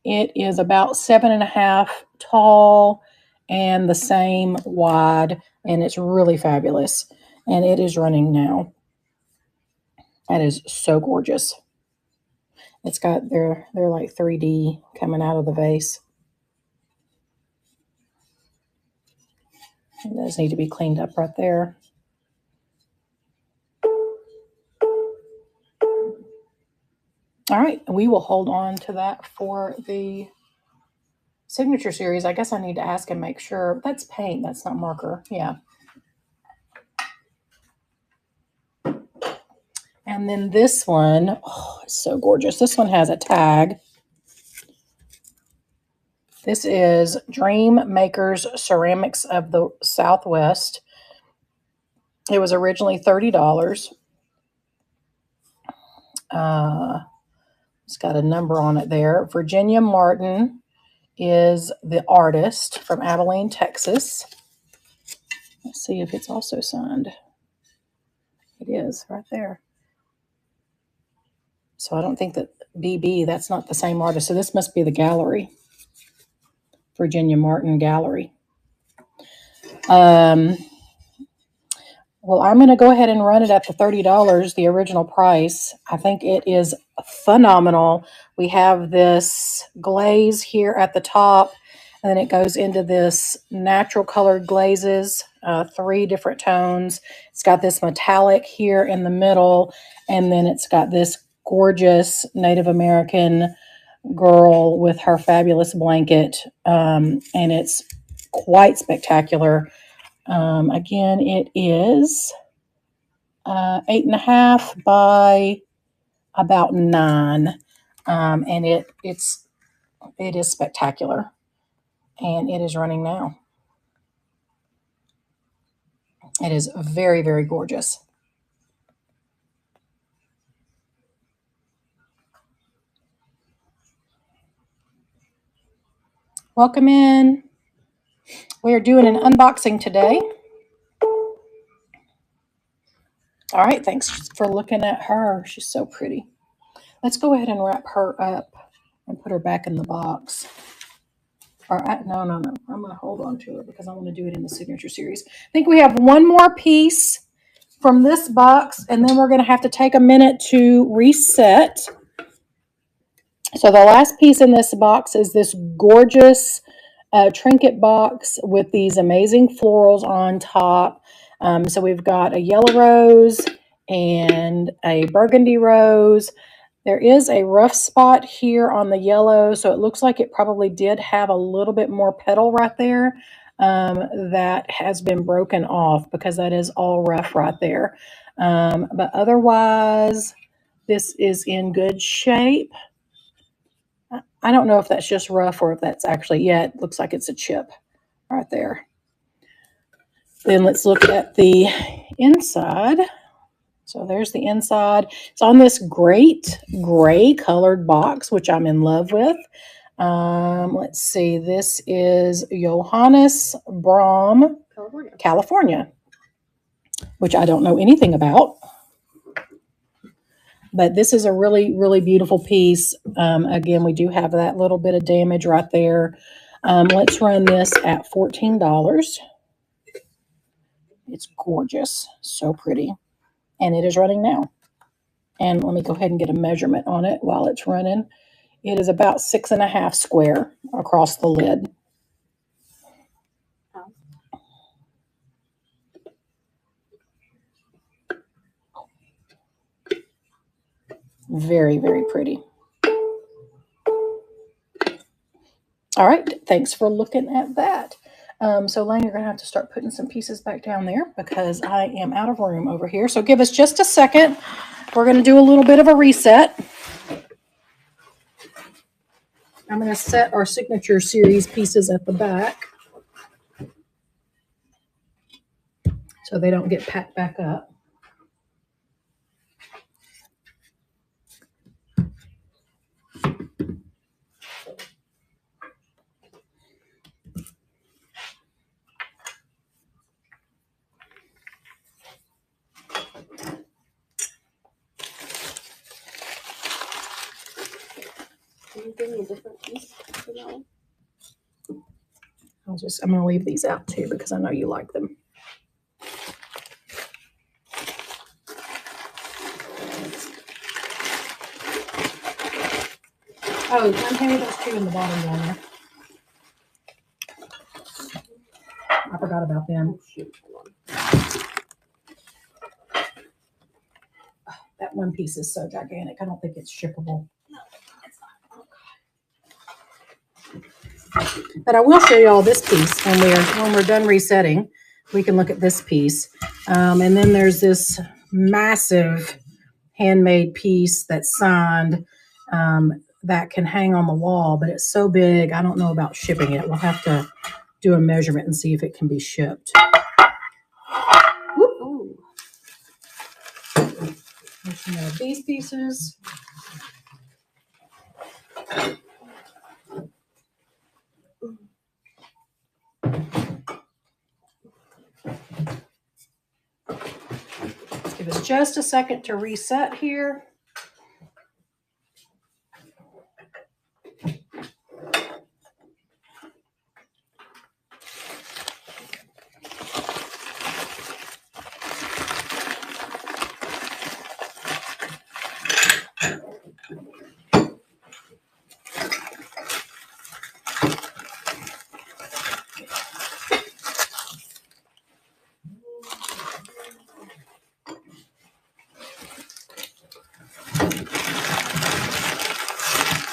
It is about 7.5 tall and the same wide, and it's really fabulous. And it is running now. That is so gorgeous. It's got they're like 3D coming out of the vase. It does need to be cleaned up right there. All right, we will hold on to that for the signature series. I guess I need to ask and make sure. That's paint, that's not marker. Yeah. And then this one, oh, it's so gorgeous. This one has a tag. This is Dream Makers Ceramics of the Southwest. It was originally $30. It's got a number on it there. Virginia Martin is the artist from Abilene, Texas. Let's see if it's also signed. It is right there. So I don't think that BB, that's not the same artist. So this must be the gallery. Virginia Martin Gallery. Well, I'm going to go ahead and run it at the $30, the original price. I think it is phenomenal. We have this glaze here at the top, and then it goes into this natural colored glazes, 3 different tones. It's got this metallic here in the middle, and then it's got this gorgeous Native American girl with her fabulous blanket, and it's quite spectacular. Again, it is 8.5 by about 9, and it is spectacular, and it is running now. It is very, very gorgeous. Welcome in. We are doing an unboxing today. All right, thanks for looking at her. She's so pretty. Let's go ahead and wrap her up and put her back in the box. No. I'm going to hold on to her because I want to do it in the signature series. I think we have one more piece from this box, and then we're going to have to take a minute to reset. So the last piece in this box is this gorgeous trinket box with these amazing florals on top. So we've got a yellow rose and a burgundy rose. There is a rough spot here on the yellow, so it looks like it probably did have a little bit more petal right there that has been broken off because that is all rough right there. But otherwise, this is in good shape. I don't know if that's just rough or if that's actually, yeah, it looks like it's a chip right there. Then let's look at the inside. So there's the inside. It's on this great gray colored box, which I'm in love with. Let's see. This is Johannes Brom, California, which I don't know anything about. But this is a really, really beautiful piece. Again, we do have that little bit of damage right there. Let's run this at $14. It's gorgeous. So pretty. And it is running now. And let me go ahead and get a measurement on it while it's running. It is about 6.5 square across the lid. Very, very pretty. All right, thanks for looking at that. So Lane, you're going to have to start putting some pieces back down there because I am out of room over here. So give us just a second. We're going to do a little bit of a reset. I'm going to set our signature series pieces at the back so they don't get packed back up. Can you give me a different piece for that one? I'm going to leave these out too because I know you like them. Oh, maybe there's 2 in the bottom down there. I forgot about them. That one piece is so gigantic. I don't think it's shippable. No, it's not. But I will show you all this piece when we're done resetting. We can look at this piece. And then there's this massive handmade piece that's signed. that can hang on the wall, but it's so big, I don't know about shipping it. We'll have to do a measurement and see if it can be shipped. Ooh. There's some of these pieces. Let's give us just a second to reset here.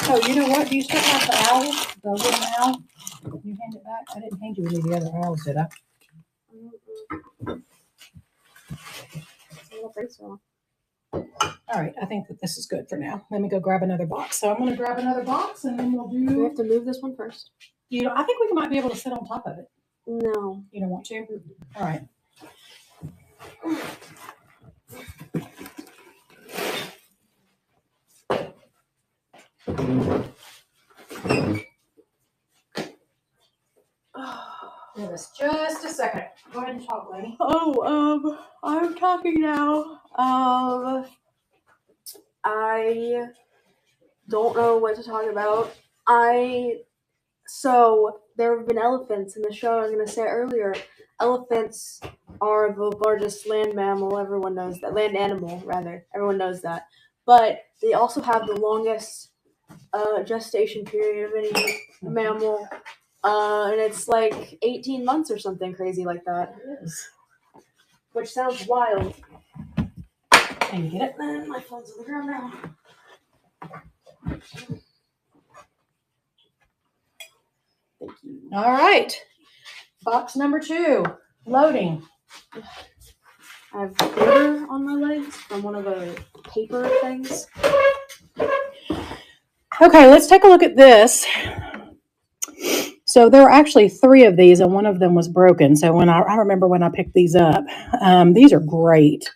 Oh, you know what? Do you still have the owl? The wooden owl? Can you hand it back? I didn't hand you any of the other owls, did I? I don't think so. All right, I think that this is good for now. Let me go grab another box. So I'm going to grab another box, and then we'll do. We have to move this one first. I think we might be able to sit on top of it. No. You don't want to? All right. Give us just a second. Go ahead and talk, lady. I'm talking now. I don't know what to talk about. So there have been elephants in the show. I'm gonna say earlier. Elephants are the largest land mammal. Everyone knows that. Land animal, rather. Everyone knows that. But they also have the longest gestation period of any mammal. And it's like 18 months or something crazy like that. It is. Which sounds wild. Can you get it? And my phone's on the ground now. Thank you. All right. Box number 2. Loading. I have glitter on my legs from one of the paper things. Okay, let's take a look at this. So there were actually 3 of these, and one of them was broken. So when I remember when I picked these up, these are great.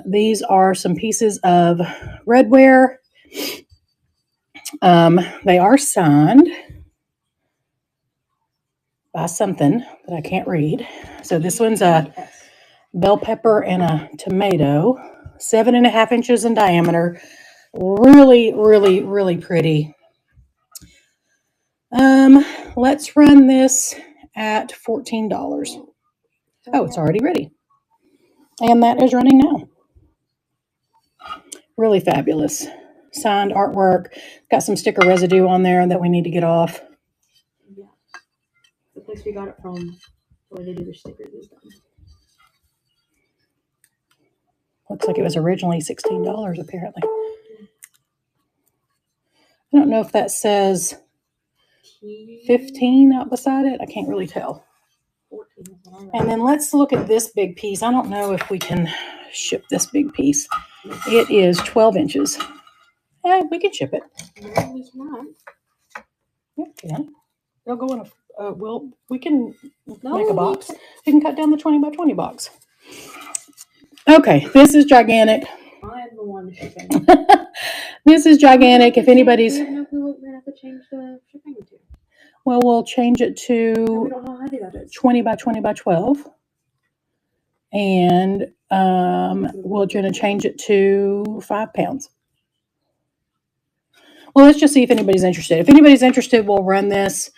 These are some pieces of redware. They are signed by something that I can't read. So this one's a bell pepper and a tomato, 7.5 inches in diameter. Really, really, really pretty. Let's run this at $14. Oh, it's already ready. And that is running now. Really fabulous. Signed artwork. Got some sticker residue on there that we need to get off. Yeah. The place we got it from, where they do their stickers is done. Looks like it was originally $16, apparently. I don't know if that says 15 out beside it. I can't really tell. 14. And then let's look at this big piece. I don't know if we can ship this big piece. It is 12 inches. Yeah, we can ship it. No, we cannot. Yep, we can. It'll go in a, we can No, make a box. You can cut down the 20 by 20 box. Okay, this is gigantic. I'm the one shipping. This is gigantic. If anybody's... We have no clue what we're going to have to change the shipping to. Well, we'll change it We to don't know how heavy that is. 20 by 20 by 12. And we're going to change it to 5 pounds. Well, let's just see if anybody's interested. If anybody's interested, we'll run this.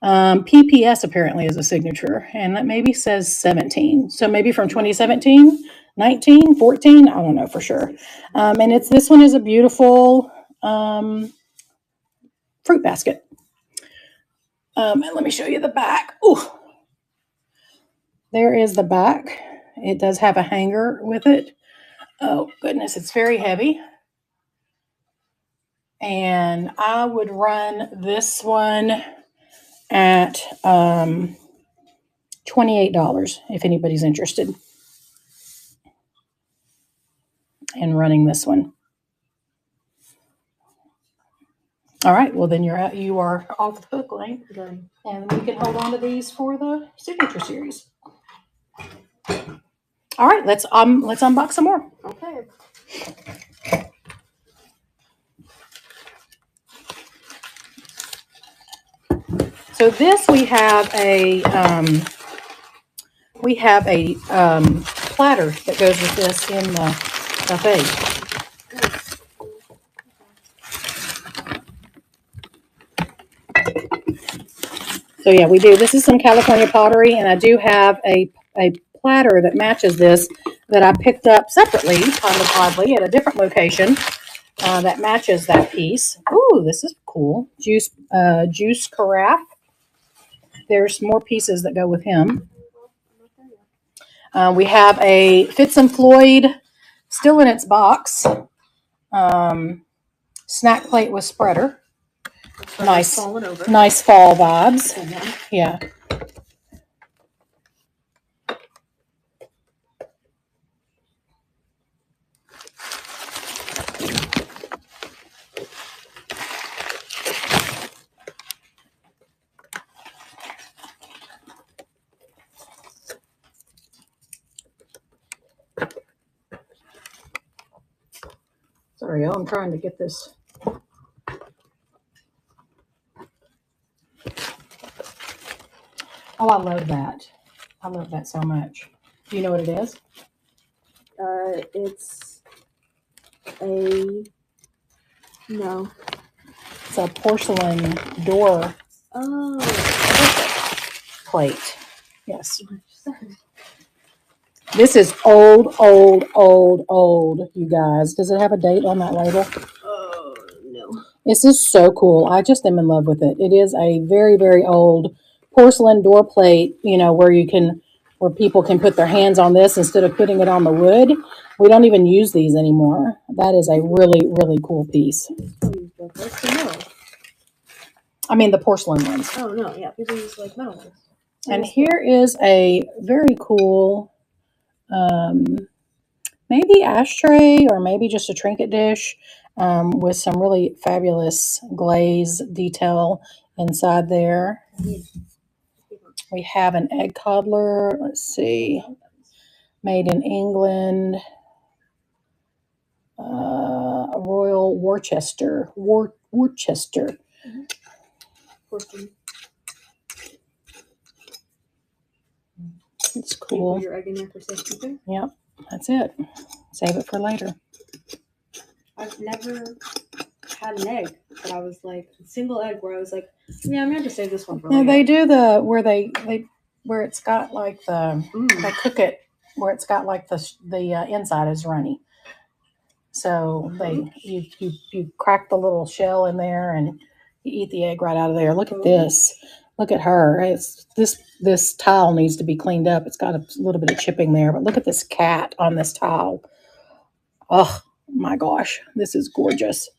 PPS apparently is a signature, and that maybe says 17. So maybe from 2017, 19, 14, I don't know for sure. And this one is a beautiful fruit basket. And let me show you the back. Ooh, there is the back. It does have a hanger with it. Oh goodness, it's very heavy. And I would run this one at $28 if anybody's interested in running this one. All right. Well, then you are off the hook, Lane. Done. And we can hold on to these for the signature series. All right. Let's unbox some more. Okay. So this we have a platter that goes with this in the buffet. So yeah, we do. This is some California pottery, and I do have a platter that matches this that I picked up separately, kind of oddly, at a different location that matches that piece. Ooh, this is cool. Juice carafe. There's more pieces that go with him. We have a Fitz and Floyd, still in its box. Snack plate with spreader. Nice fall vibes. Yeah. Sorry, y'all, I'm trying to get this. Oh, I love that. I love that so much. Do you know what it is? It's a porcelain door plate. Yes. This is old, you guys. Does it have a date on that label? No. This is so cool. I just am in love with it. It is a very, very old porcelain door plate, where people can put their hands on this instead of putting it on the wood. We don't even use these anymore. That is a really, really cool piece. I mean, the porcelain ones. Oh, no, yeah. People use like metal ones. And here is a very cool, maybe ashtray or maybe just a trinket dish with some really fabulous glaze detail inside there. We have an egg cobbler. Let's see. Made in England. Royal Worcester. Worcester. It's cool. You put your egg in there for safekeeping? Yep, that's it. Save it for later. I've never had an egg, but I was like a single egg where I was like, yeah, I'm gonna have to save this one for later. They do the where it's got like they cook it where it's got like the inside is runny. So you crack the little shell in there and you eat the egg right out of there. Look at this. Look at her. It's this tile needs to be cleaned up. It's got a little bit of chipping there, but look at this cat on this tile. Oh my gosh, this is gorgeous.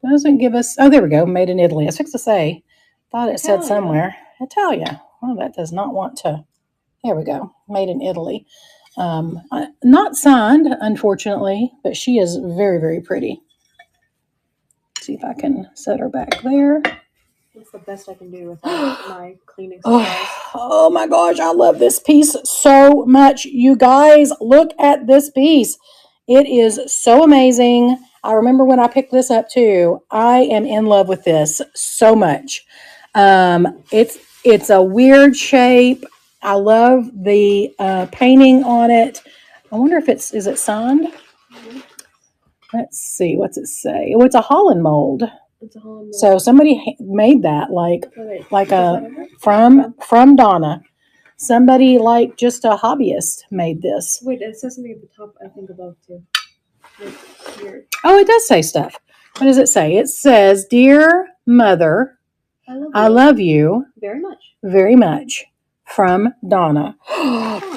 Doesn't give us. Oh, there we go. Made in Italy. I was fixed to say. Thought it said somewhere Italia. Well, that does not want to. There we go. Made in Italy. Not signed, unfortunately, but she is very, very pretty. Let's see if I can set her back there. That's the best I can do with my cleaning supplies. Oh my gosh, I love this piece so much. You guys, look at this piece. It is so amazing. I remember when I picked this up too. I am in love with this so much. It's a weird shape. I love the painting on it. I wonder if is it signed? Mm-hmm. Let's see. What's it say? Oh, it's a Holland mold. It's a Holland mold. So somebody made that from Donna. Somebody like just a hobbyist made this. Wait, it says something at the top, I think above too. Here. Oh, it does say stuff. What does it say? It says, "Dear Mother, I love you very much. Very much. from Donna.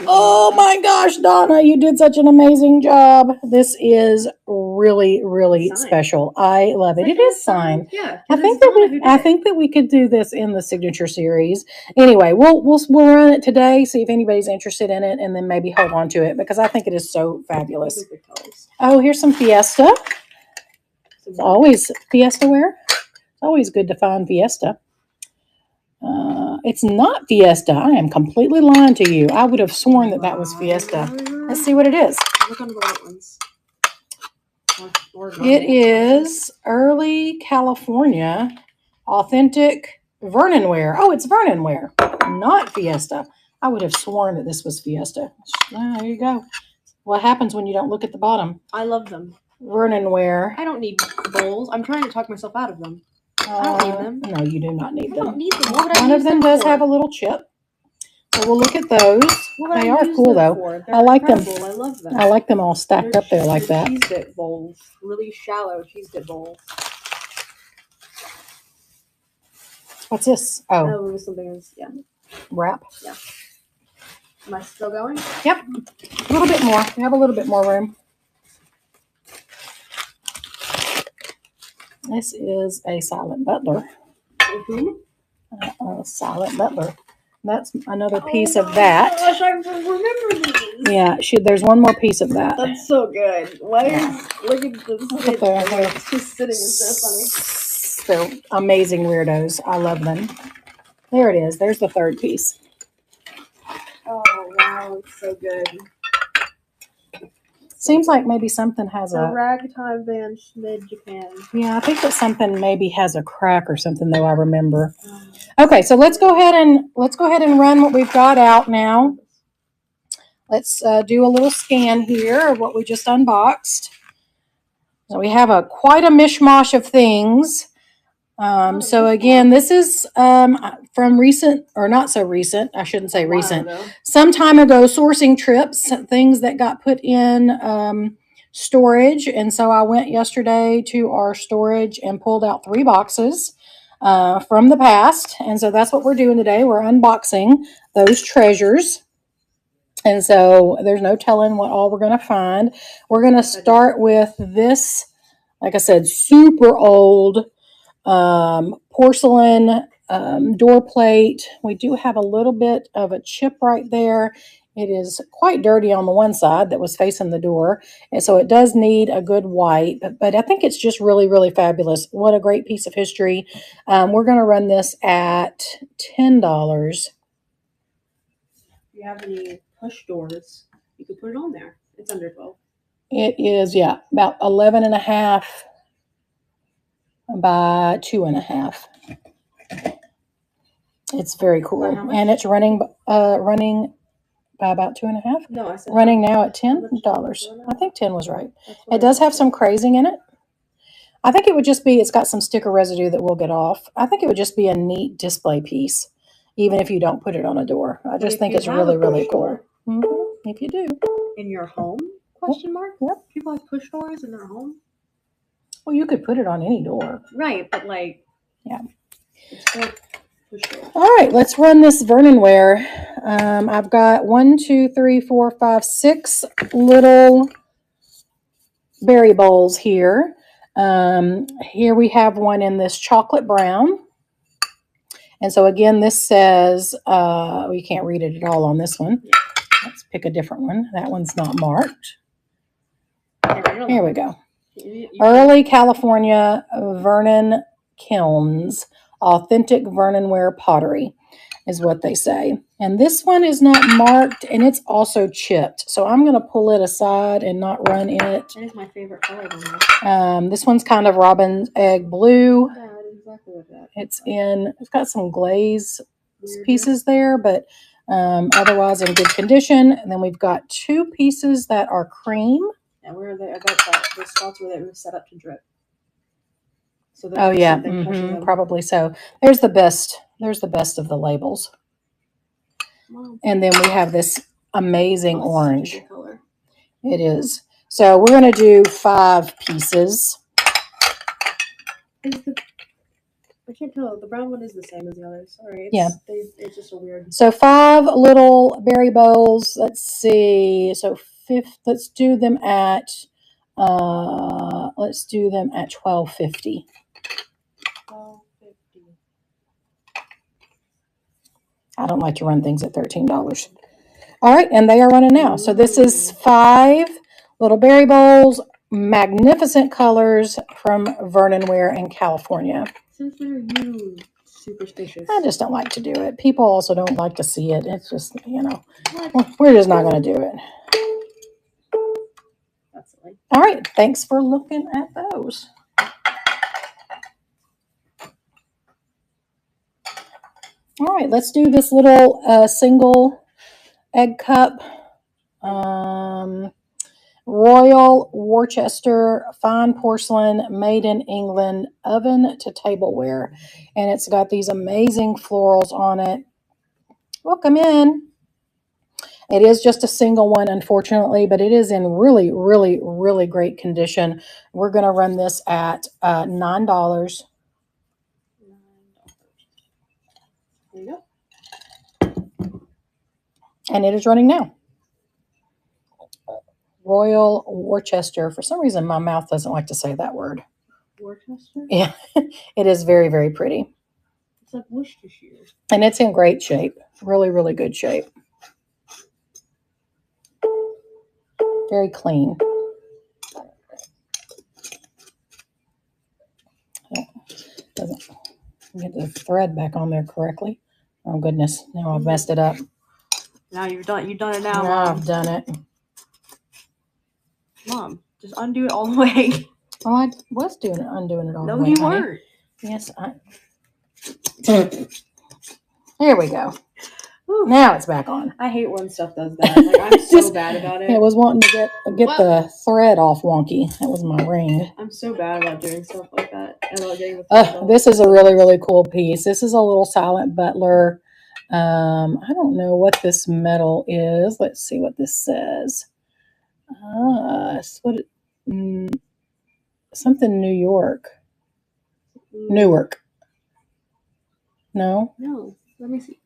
Oh my gosh, Donna, you did such an amazing job. This is really, really Signed. special. I love it. Like It is signed. Yeah. I 'cause think it's that Donna who did I it. think that we could do this in the signature series. Anyway, we'll run it today, see if anybody's interested in it, and then maybe hold on to it because I think it is so fabulous. These are good colors. Oh, here's some Fiesta. It's always Fiesta wear. It's always good to find Fiesta. It's not Fiesta. I am completely lying to you. I would have sworn that that was Fiesta. Let's see what it is. Look on the white ones. It is Early California Authentic Vernon wear. Oh, it's Vernon wear, not Fiesta. I would have sworn that this was Fiesta. There you go. What happens when you don't look at the bottom? I love them. Vernon wear. I don't need bowls. I'm trying to talk myself out of them. I don't need them. No, you do not need I them. don't need them. What would I One use of them them does for? have a little chip. So we'll look at those. What would They I are use cool them though. for? They're I like them. incredible. I love them. I like them all stacked up there like that. Cheese dip bowls. Really shallow cheese dip bowls. What's this? Oh, Oh, it was something else. Yeah. wrap. Yeah. Am I still going? Yep. A little bit more. We have a little bit more room. This is a Silent Butler. A Silent Butler. That's another piece of that. Oh gosh, I remember these. Yeah, there's one more piece of that. That's so good. Why is look at this? Look at there. It's just sitting. It's so funny. They're amazing weirdos. I love them. There it is. There's the third piece. Oh wow, it's so good. Seems like maybe something has A a ragtime band Schmid Japan. yeah. I think that something maybe has a crack or something though. I remember. Okay, so let's go ahead and run what we've got out now. Let's do a little scan here of what we just unboxed. So we have quite a mishmash of things. So again, this is from recent, or not so recent, I shouldn't say recent, some time ago sourcing trips, things that got put in storage. And so I went yesterday to our storage and pulled out 3 boxes from the past. And so that's what we're doing today. We're unboxing those treasures. And so there's no telling what all we're going to find. We're going to start with this, like I said, super old porcelain door plate. We do have a little bit of a chip right there. It is quite dirty on the one side that was facing the door. And so it does need a good wipe, but I think it's just really, really fabulous. What a great piece of history. We're going to run this at $10. If you have any push doors, you can put it on there. It's under 12. It is, yeah, about 11.5 by 2.5. It's very cool, and it's running by about 2.5. No, I said running now at $10. I think 10 was right. It does have some crazing in it. I think it would just be, it's got some sticker residue that we'll get off. I think it would just be a neat display piece, even if you don't put it on a door. I just think it's really, really cool. If you do. In your home? Question mark? Yep. People have push doors in their home? Well, you could put it on any door. Right, but like, yeah. It's like push door. All right, let's run this Vernon ware. I've got 1, 2, 3, 4, 5, 6 little berry bowls here. Here we have one in this chocolate brown. And so again, this says, we can't read it at all on this one. Let's pick a different one. That one's not marked. Here we go. Early California Vernon Kilns, authentic Vernonware pottery is what they say. And this one is not marked, and it's also chipped. So I'm going to pull it aside and not run in it. That is my favorite color. This one's kind of robin's egg blue. Yeah, exactly like that. It's got some glaze pieces there, but otherwise in good condition. And then we've got 2 pieces that are cream. And where they, I got the spots where they were set up to drip. So oh yeah, probably so. There's the best of the labels. Wow. And then we have this amazing orange. Color. It is. So we're going to do 5 pieces. Is I can't tell. The brown one is the same as the others. Sorry. It's just a weird. So 5 little berry bowls. Let's see. So let's do them at $12.50. $12.50. I don't like to run things at $13. All right, and they are running now. So this is 5 little berry bowls, magnificent colors from Vernon Ware in California. Since when are you superstitious? I just don't like to do it. People also don't like to see it. It's just, we're just not going to do it. That's silly. All right, thanks for looking at those. All right, let's do this little single egg cup. Royal Worcester fine porcelain, made in England, oven to tableware. And it's got these amazing florals on it. Welcome in. It is just a single one, unfortunately, but it is in really, really, really great condition. We're going to run this at $9. There you go. And it is running now. Royal Worcester. For some reason, my mouth doesn't like to say that word. Worcester? Yeah, it is very, very pretty. It's like Worcestershire. And it's in great shape. Really, really good shape. Very clean. Doesn't get the thread back on there correctly. Oh goodness, now I've messed it up. Now you've done it now, Now Mom. I've done it. Mom, just undo it all the way. Oh, I was undoing it all the way. No, you weren't. Yes, Here we go. Whew. Now it's back on. I hate when stuff does that. Like, I'm so bad about it. It was wanting to get the thread off wonky. That was my ring. I'm so bad about doing stuff like that. About getting the this is a really, really cool piece. This is a little silent butler. I don't know what this metal is. Let's see what this says. Something New York. Newark. No? No. Let me see.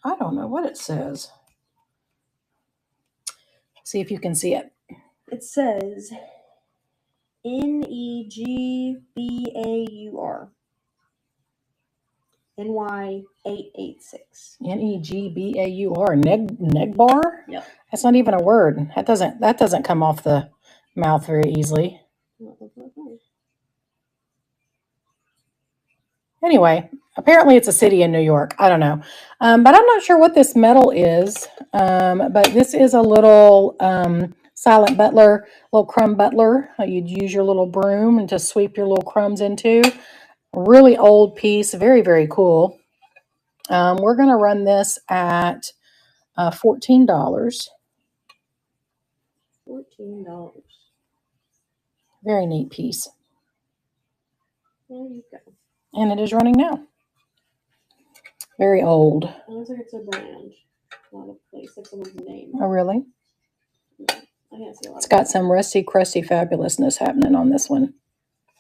I don't know what it says. See if you can see it. It says Negbaur. NY886. Negbaur. Negbaur? Yep. That's not even a word. That doesn't come off the mouth very easily. Anyway, apparently it's a city in New York. I don't know. But I'm not sure what this metal is. But this is a little silent butler, little crumb butler. You'd use your little broom and just sweep your little crumbs into. Really old piece. Very, very cool. We're going to run this at $14. $14. Very neat piece. There you go. And it is running now. Very old. It looks like it's a brand, not a place, like someone's name. Oh, really? Yeah, I can't see a lot. It's got some rusty, crusty fabulousness happening on this one.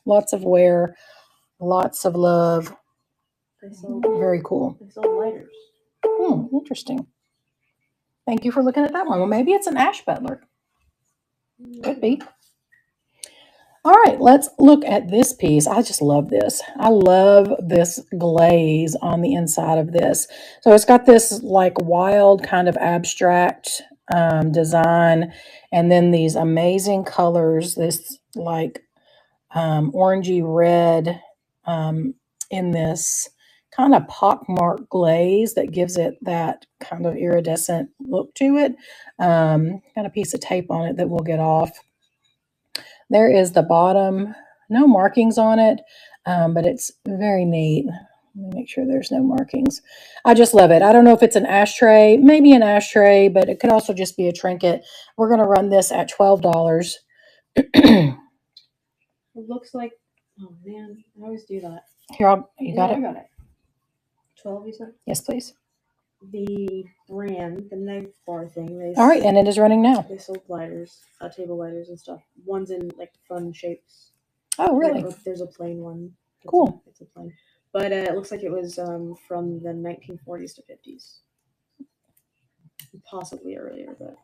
Lots of wear, lots of love. Very cool. They sold lighters. Interesting. Thank you for looking at that one. Well, maybe it's an ash butler. Could be. All right, let's look at this piece. I just love this. I love this glaze on the inside of this. So it's got this like wild kind of abstract design, and then these amazing colors, this like orangey red in this kind of pockmarked glaze that gives it that kind of iridescent look to it. Got a piece of tape on it that we'll get off. There is the bottom, no markings on it, but it's very neat. Let me make sure there's no markings. I just love it. I don't know if it's an ashtray, maybe an ashtray, but it could also just be a trinket. We're going to run this at $12. It looks like, oh man, I always do that. Here, you got it? I got it. 12, you said? Yes, please. the brand, the Neg Bar thing. All right, and it is running now. They sold lighters, table lighters and stuff. One's in like fun shapes. Oh, really? Like, there's a plain one. Cool. It's a plain, but it looks like it was from the 1940s to 50s, possibly earlier. But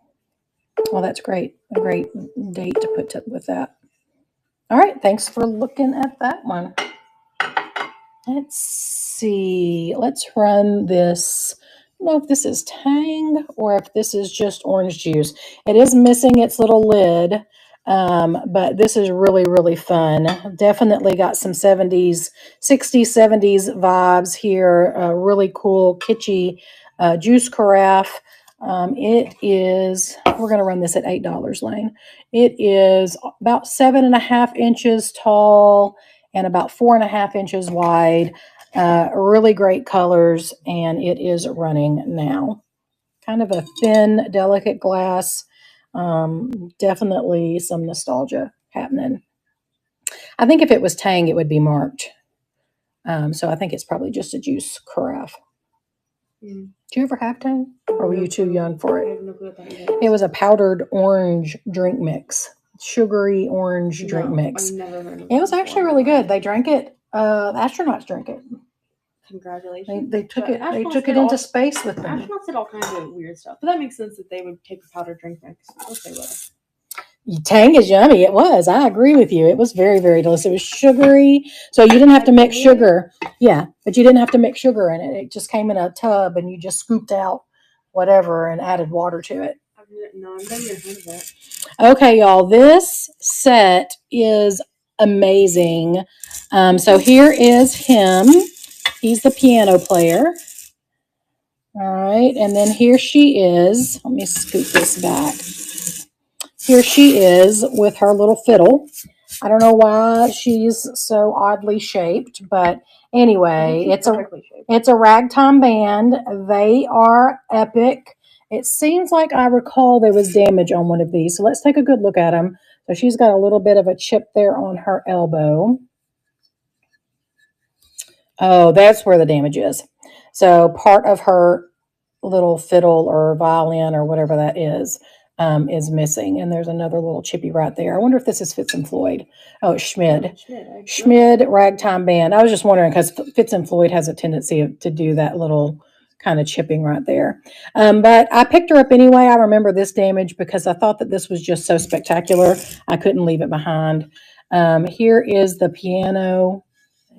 well, that's great. A great date to put with that. All right, thanks for looking at that one. Let's see. Let's run this. I don't know if this is Tang or if this is just orange juice. It is missing its little lid, but this is really, really fun. Definitely got some 70s, 60s, 70s vibes here. Really cool, kitschy juice carafe. It is, we're going to run this at $8, Lane. It is about 7.5 inches tall and about 4.5 inches wide. Really great colors, and it is running now. Kind of a thin, delicate glass. Definitely some nostalgia happening. I think if it was Tang, it would be marked. So I think it's probably just a juice carafe. Did you ever have Tang? Or were you too young for it? It was a powdered orange drink mix. Sugary orange drink mix. It was actually really good. They drank it. The astronauts drank it. Congratulations. They took it. They took it into space with them. Astronauts did all kinds of weird stuff, but that makes sense that they would take a powdered drink mix. Of course they would. Tang is yummy. It was. I agree with you. It was very, very delicious. It was sugary, so you didn't have to mix sugar. Yeah, but you didn't have to mix sugar in it. It just came in a tub, and you just scooped out whatever and added water to it. No, I've never heard of that. Okay, y'all. This set is amazing. So here is him. He's the piano player. All right, and then here she is. Let me scoop this back. Here she is with her little fiddle. I don't know why she's so oddly shaped, but anyway, it's a ragtime band. They are epic. It seems like I recall there was damage on one of these, so let's take a good look at them. So she's got a little bit of a chip there on her elbow. Oh, that's where the damage is. So part of her little fiddle or violin or whatever that is missing. And there's another little chippy right there. I wonder if this is Fitz and Floyd. Oh, it's Schmid. Schmid Ragtime Band. I was just wondering because Fitz and Floyd has a tendency to do that little kind of chipping right there. But I picked her up anyway. I remember this damage because I thought that this was just so spectacular. I couldn't leave it behind. Here is the piano.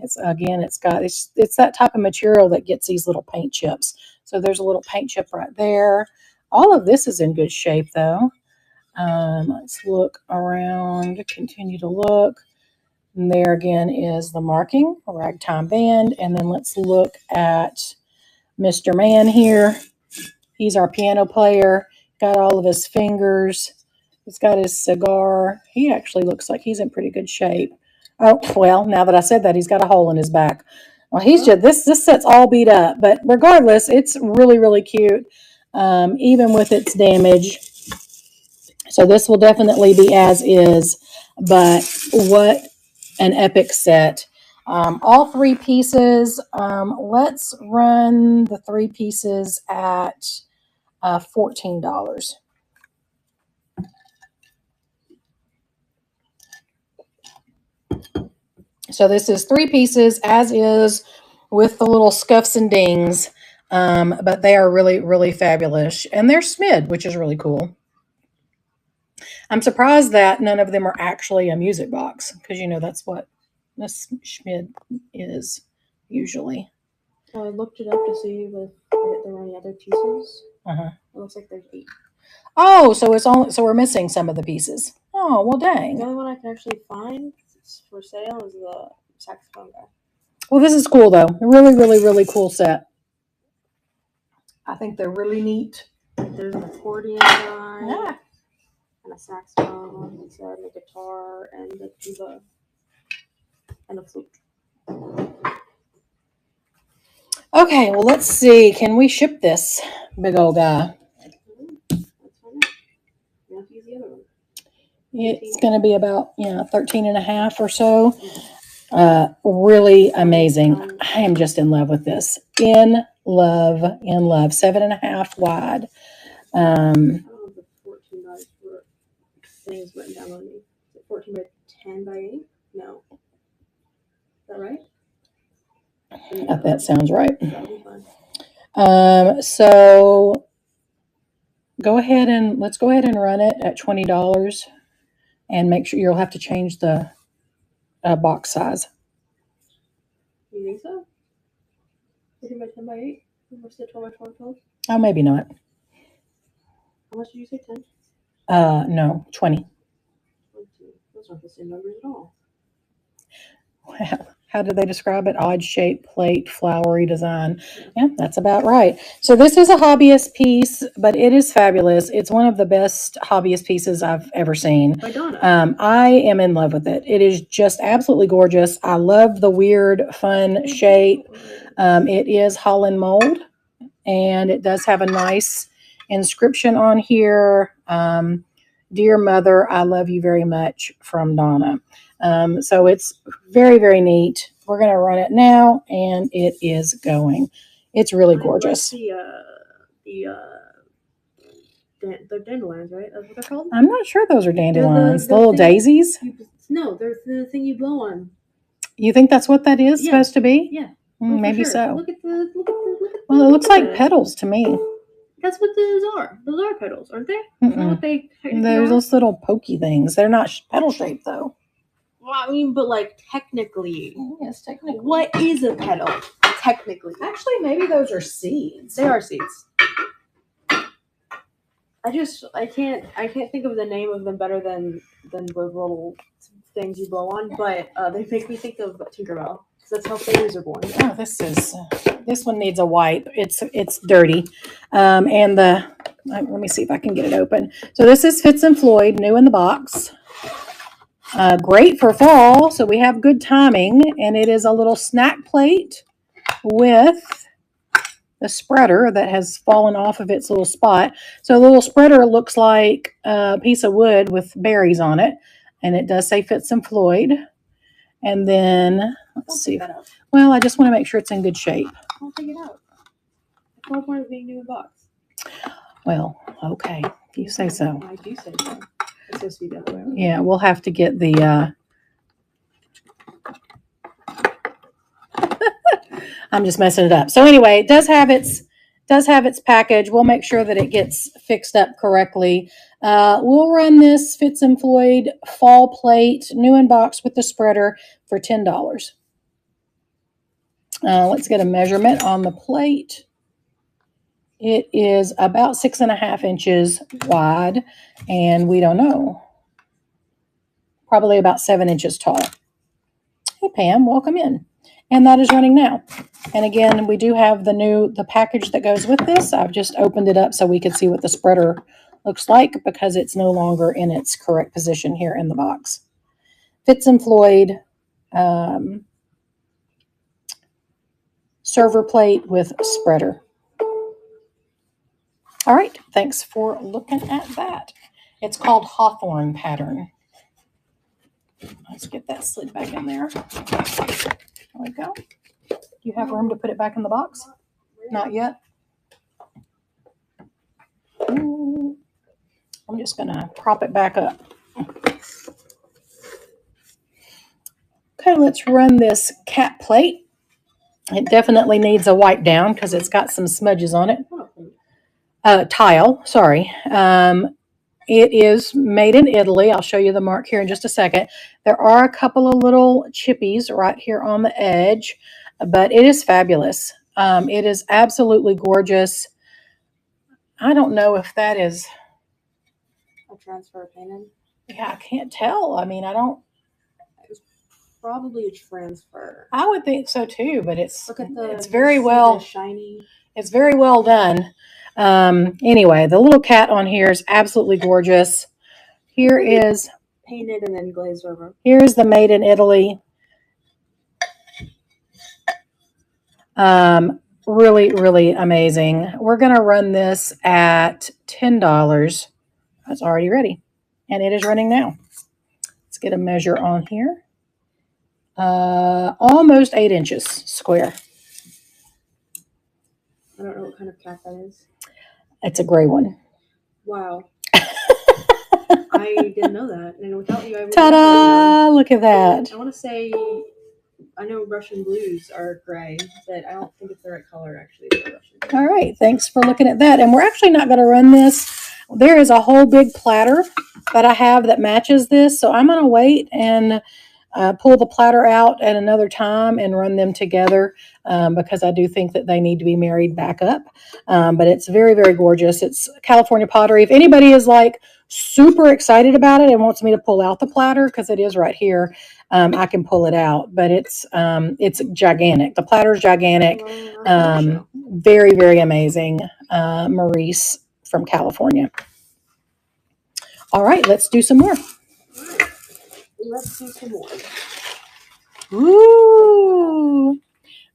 It's that type of material that gets these little paint chips. So there's a little paint chip right there. All of this is in good shape though. Let's look around, continue to look. And there again is the marking, a ragtime band. And then let's look at Mr. Man here. He's our piano player. Got all of his fingers. He's got his cigar. He actually looks like he's in pretty good shape. Oh, well, now that I said that, he's got a hole in his back. Well, he's just, this set's all beat up. But regardless, it's really, really cute, even with its damage. So this will definitely be as is. But what an epic set. All 3 pieces. Let's run the 3 pieces at $14. So this is 3 pieces as is with the little scuffs and dings. But they are really, really fabulous. And they're Schmid, which is really cool. I'm surprised that none of them are actually a music box because, that's what this Schmid is usually. Well, I looked it up to see if there were any other pieces. It looks like there's 8. Oh, so we're missing some of the pieces. Oh, well, dang. The only one I can actually find for sale is the saxophone guy. Well, this is cool though. A really, really, really cool set. I think they're really neat. There's an accordion guy, and a saxophone, and a guitar, and a tuba, and a flute. Okay, well, let's see. Can we ship this big old guy? It's going to be about 13 and a half or so. Really amazing. I am just in love with this. In love in love. 7.5 wide. I don't know if the 14 by things written down on me. Is it 14 by 10 by 8? No. Is that right? That sounds right. That'll be fine. So let's go ahead and run it at $20 and make sure you'll have to change the box size. You think so? 14 by 10 by 8? What's the 12 by 12 12? Oh, maybe not. How much did you say? 10? No, 20. 20. Those aren't the same numbers at all. How did they describe it? Odd shaped plate, flowery design. Yeah, that's about right. So this is a hobbyist piece, but it is fabulous. It's one of the best hobbyist pieces I've ever seen. By Donna. I am in love with it. It is just absolutely gorgeous. I love the weird, fun shape. It is Holland mold, and it does have a nice inscription on here. Dear Mother, I love you very much, from Donna. So it's very, very neat. We're going to run it now, and it is going. It's really gorgeous. They're dandelions, right? That's what they're called? I'm not sure those are dandelions. The little daisies? No, they're the thing you blow on. You think that's what that is supposed to be? Yeah. Maybe sure. so. Look at the. Well, it looks like petals to me. That's what those are. Those are petals, aren't they? Mm-mm. Isn't that what they There's those little pokey things. They're not petal shaped, though. Well, I mean, but like technically. Yes, technically. What is a petal? Technically. Actually, maybe those are seeds. They are seeds. I can't think of the name of them better than the little things you blow on, but they make me think of Tinkerbell. That's how fairies are born. Oh, this one needs a wipe. It's dirty. And let me see if I can get it open. So this is Fitz and Floyd, new in the box. Great for fall, so we have good timing. And it is a little snack plate with the spreader that has fallen off of its little spot. So a little spreader looks like a piece of wood with berries on it. And it does say Fitz and Floyd. And then, let's see. Well, I just want to make sure it's in good shape. I'll take it out. The whole point of being new in box. Well, okay. If you say so. I do say so. It's supposed to be the other way around. Yeah, we'll have to get the... I'm just messing it up. So anyway, it does have its package. We'll make sure that it gets fixed up correctly. We'll run this Fitz and Floyd fall plate, new in box with the spreader, for $10. Let's get a measurement on the plate. It is about 6.5 inches wide, and we don't know. Probably about 7 inches tall. Hey, Pam, welcome in. And that is running now. And again, we do have the package that goes with this. I've just opened it up so we can see what the spreader looks like, because it's no longer in its correct position here in the box. Fitz and Floyd server plate with spreader. All right, thanks for looking at that. It's called Hawthorne pattern. Let's get that slid back in there. There we go. Do you have room to put it back in the box? Not yet. I'm just going to prop it back up. Okay, let's run this cat plate. It definitely needs a wipe down because it's got some smudges on it. Tile, sorry. It is made in Italy. I'll show you the mark here in just a second. There are a couple of little chippies right here on the edge, but it is fabulous. It is absolutely gorgeous. I don't know if that is a transfer painted. Yeah, I can't tell. I mean, I don't. It's probably a transfer. I would think so too, but it's very well shiny. It's very well done. Anyway, the little cat on here is absolutely gorgeous. Here is painted and then glazed over. Here's the made in Italy. Really, really amazing. We're going to run this at $10. That's already ready. And it is running now. Let's get a measure on here. Almost 8 inches square. I don't know what kind of cat that is. It's a gray one. Wow. I didn't know that. And without you, I would Ta-da! Look at that. I want to say, I know Russian blues are gray, but I don't think it's the right color, actually. All right. Thanks for looking at that. And we're actually not going to run this. There is a whole big platter that I have that matches this. So I'm going to wait and pull the platter out at another time and run them together because I do think that they need to be married back up. But it's very, very gorgeous. It's California pottery. If anybody is like super excited about it and wants me to pull out the platter, because it is right here, I can pull it out. But it's gigantic. The platter's gigantic. Very, very amazing. Maurice from California. All right, let's do some more. Let's do some more. Ooh,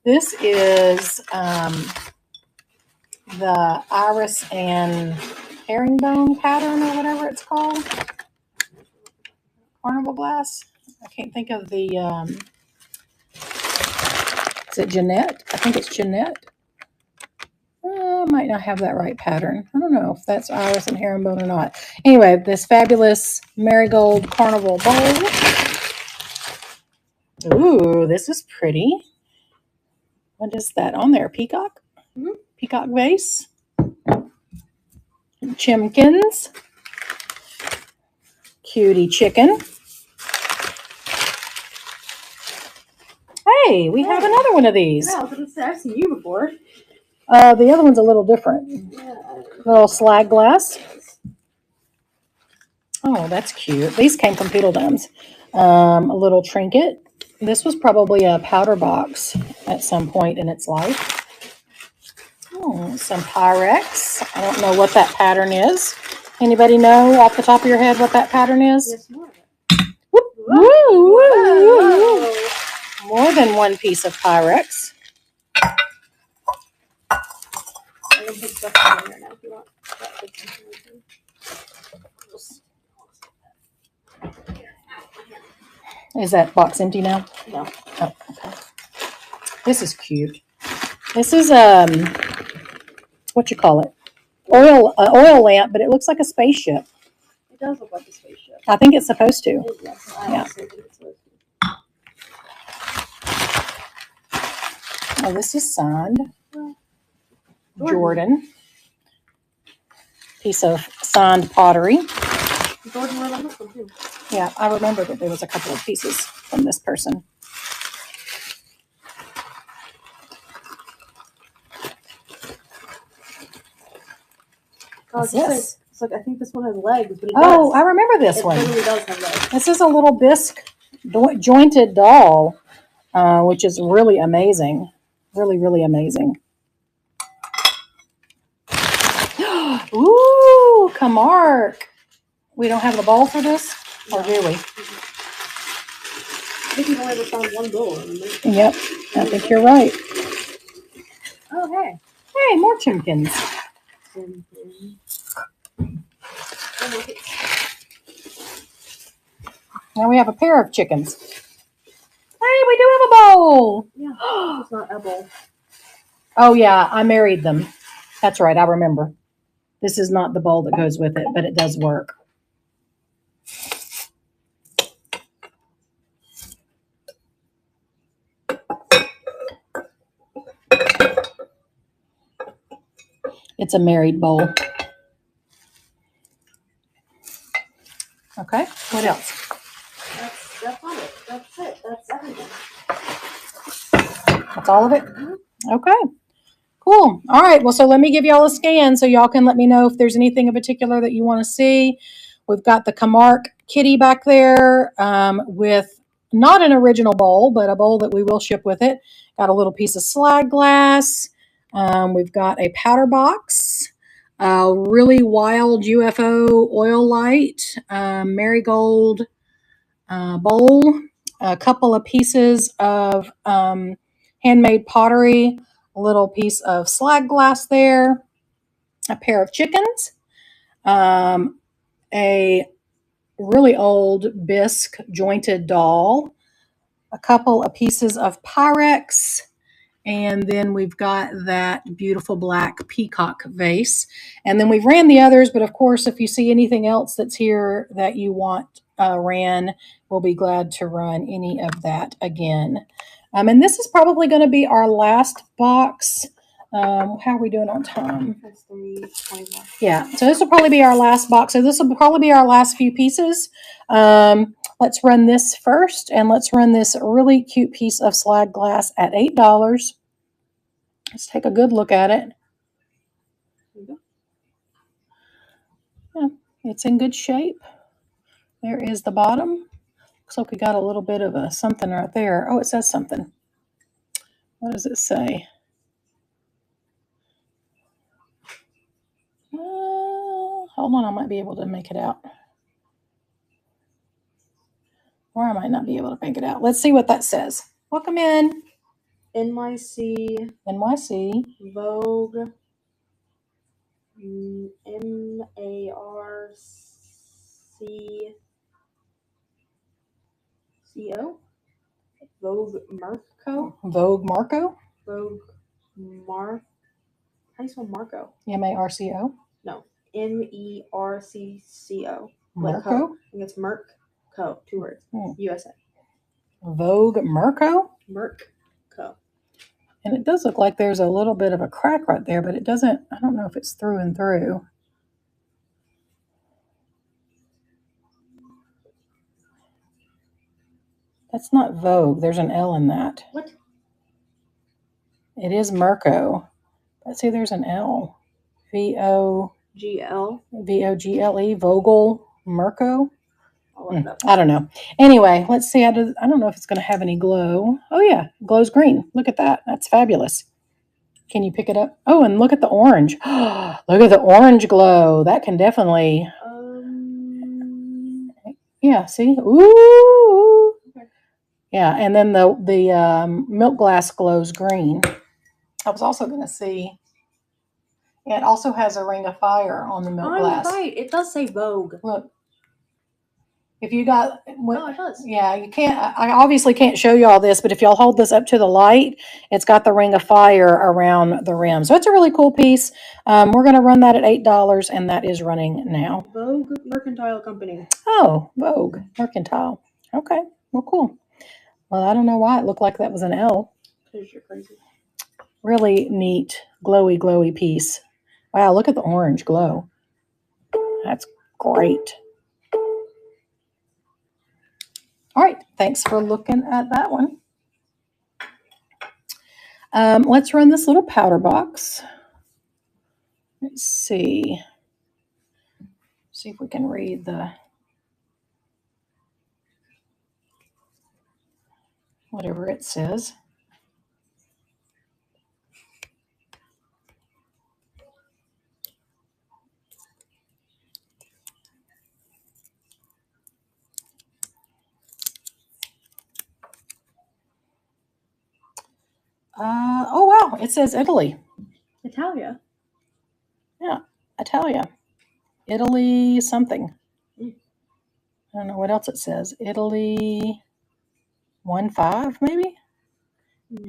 this is the iris and herringbone pattern or whatever it's called. Carnival glass. I can't think of the. Is it Jeanette? I think it's Jeanette. I might not have that right pattern. I don't know if that's iris and herringbone or not. Anyway, this fabulous marigold carnival bowl. Ooh, this is pretty. What is that on there? Peacock? Mm-hmm. Peacock vase. Chimkins. Cutie chicken. Hey, we have another one of these. Yeah, I was going to say, I've seen you before. The other one's a little different. Yeah. Little slag glass. Oh, that's cute. These came from Peedledums. A little trinket. This was probably a powder box at some point in its life. Oh, some Pyrex. I don't know what that pattern is. Anybody know off the top of your head what that pattern is? Yes, more. Whoop, woo, woo, woo. More than one piece of Pyrex. I can put stuff in there now if you want. Is that box empty now? No. Oh, okay. This is cute. This is what you call it? Oil lamp, but it looks like a spaceship. It does look like a spaceship. I think it's supposed to. Yes, Yeah. Oh, this is signed. Jordan. Piece of signed pottery. Jordan wrote on this one too. Yeah, I remember that there was a couple of pieces from this person. What's this? It's like I think this one has legs, but it does. I remember this one. It really does have legs. This is a little bisque jointed doll, which is really amazing. Really, really amazing. Ooh, Camargue. We don't have the bowl for this? Or do we? I think we've only ever found one bowl. Yep, I think you're right. Oh, hey. Hey, more chimkins. Now we have a pair of chickens. Hey, we do have a bowl. Yeah, it's not a bowl. Oh, yeah, I married them. That's right, I remember. This is not the bowl that goes with it, but it does work. It's a married bowl. Okay, what else? That's all it. That's it. That's everything. That's all of it? Okay. Cool. All right. Well, so let me give y'all a scan so y'all can let me know if there's anything in particular that you want to see. We've got the Camargue kitty back there with not an original bowl, but a bowl that we will ship with it. Got a little piece of slag glass. We've got a powder box, a really wild UFO oil light, marigold bowl, a couple of pieces of handmade pottery, a little piece of slag glass there, a pair of chickens, a really old bisque jointed doll, a couple of pieces of Pyrex, And then we've got that beautiful black peacock vase. And then we've ran the others, but of course, if you see anything else that's here that you want ran, we'll be glad to run any of that again. And this is probably going to be our last box. How are we doing on time? That's 3:21. Yeah, so this will probably be our last box. So this will probably be our last few pieces. Let's run this first, and let's run this really cute piece of slag glass at $8. Let's take a good look at it. Yeah, it's in good shape. There is the bottom. Looks like we got a little bit of a something right there. Oh, it says something. What does it say? Hold on, I might be able to make it out. Or I might not be able to make it out. Let's see what that says. Welcome in. NYC. Vogue. MARCCO. Vogue Marco. Vogue Marco. Vogue Mar. How do you spell Marco? MARCO. No, MERCCO. Marco. I think it's Merc Co. 2 words. USA. Vogue Marco. Merc Co. And it does look like there's a little bit of a crack right there, but it doesn't. I don't know if it's through and through. That's not Vogue. There's an L in that. What? It is Merco. Let's see, there's an L. VOGL. VOGLE. Vogel Merco. I'll look it up. I don't know. Anyway, let's see. I don't know if it's going to have any glow. Oh, yeah. Glows green. Look at that. That's fabulous. Can you pick it up? Oh, and look at the orange. Look at the orange glow. That can definitely... Yeah, see? Ooh. Okay. Yeah, and then the milk glass glows green. I was also going to see... Yeah, it also has a ring of fire on the milk glass. Right. It does say Vogue. Look. If you got... Oh, it does. Yeah, you can't... I obviously can't show you all this, but if y'all hold this up to the light, it's got the ring of fire around the rim. So it's a really cool piece. We're going to run that at $8, and that is running now. Vogue Mercantile Company. Oh, Vogue Mercantile. Okay, well, cool. Well, I don't know why it looked like that was an L. Because you're crazy. Really neat, glowy, glowy piece. Wow, look at the orange glow. That's great. All right, thanks for looking at that one. Let's run this little powder box. Let's see. See if we can read the... whatever it says. Oh, wow. It says Italy. Italia. Yeah, Italia. Italy something. I don't know what else it says. Italy 1-5 maybe?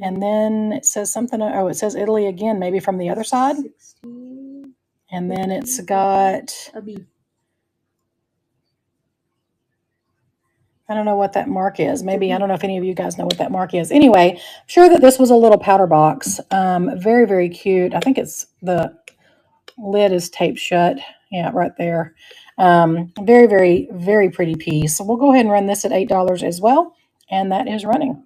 And then it says something. Oh, it says Italy again, maybe from the other side. 16. And then it's got... a B. I don't know what that mark is. Maybe, I don't know if any of you guys know what that mark is. Anyway, I'm sure that this was a little powder box. Very, very cute. I think it's the lid is taped shut. Yeah, right there. Very, very, very pretty piece. So we'll go ahead and run this at $8 as well. And that is running.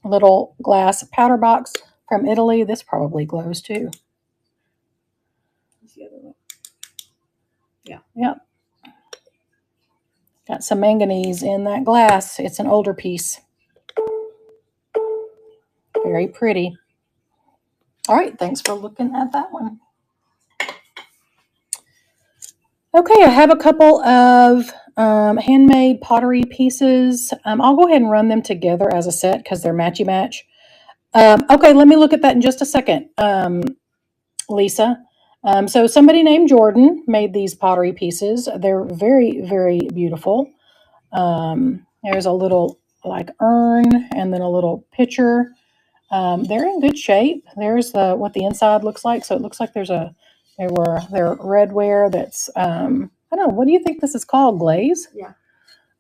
Little glass powder box from Italy. This probably glows too. The other one. Yeah. Yep. Got some manganese in that glass. It's an older piece. Very pretty. All right, thanks for looking at that one. Okay, I have a couple of handmade pottery pieces. I'll go ahead and run them together as a set because they're matchy-match. Okay, let me look at that in just a second, Lisa. So somebody named Jordan made these pottery pieces. They're very, very beautiful. There's a little like urn and then a little pitcher. They're in good shape. There's what the inside looks like. So it looks like they're redware that's I don't know, what do you think this is called? Glaze? Yeah.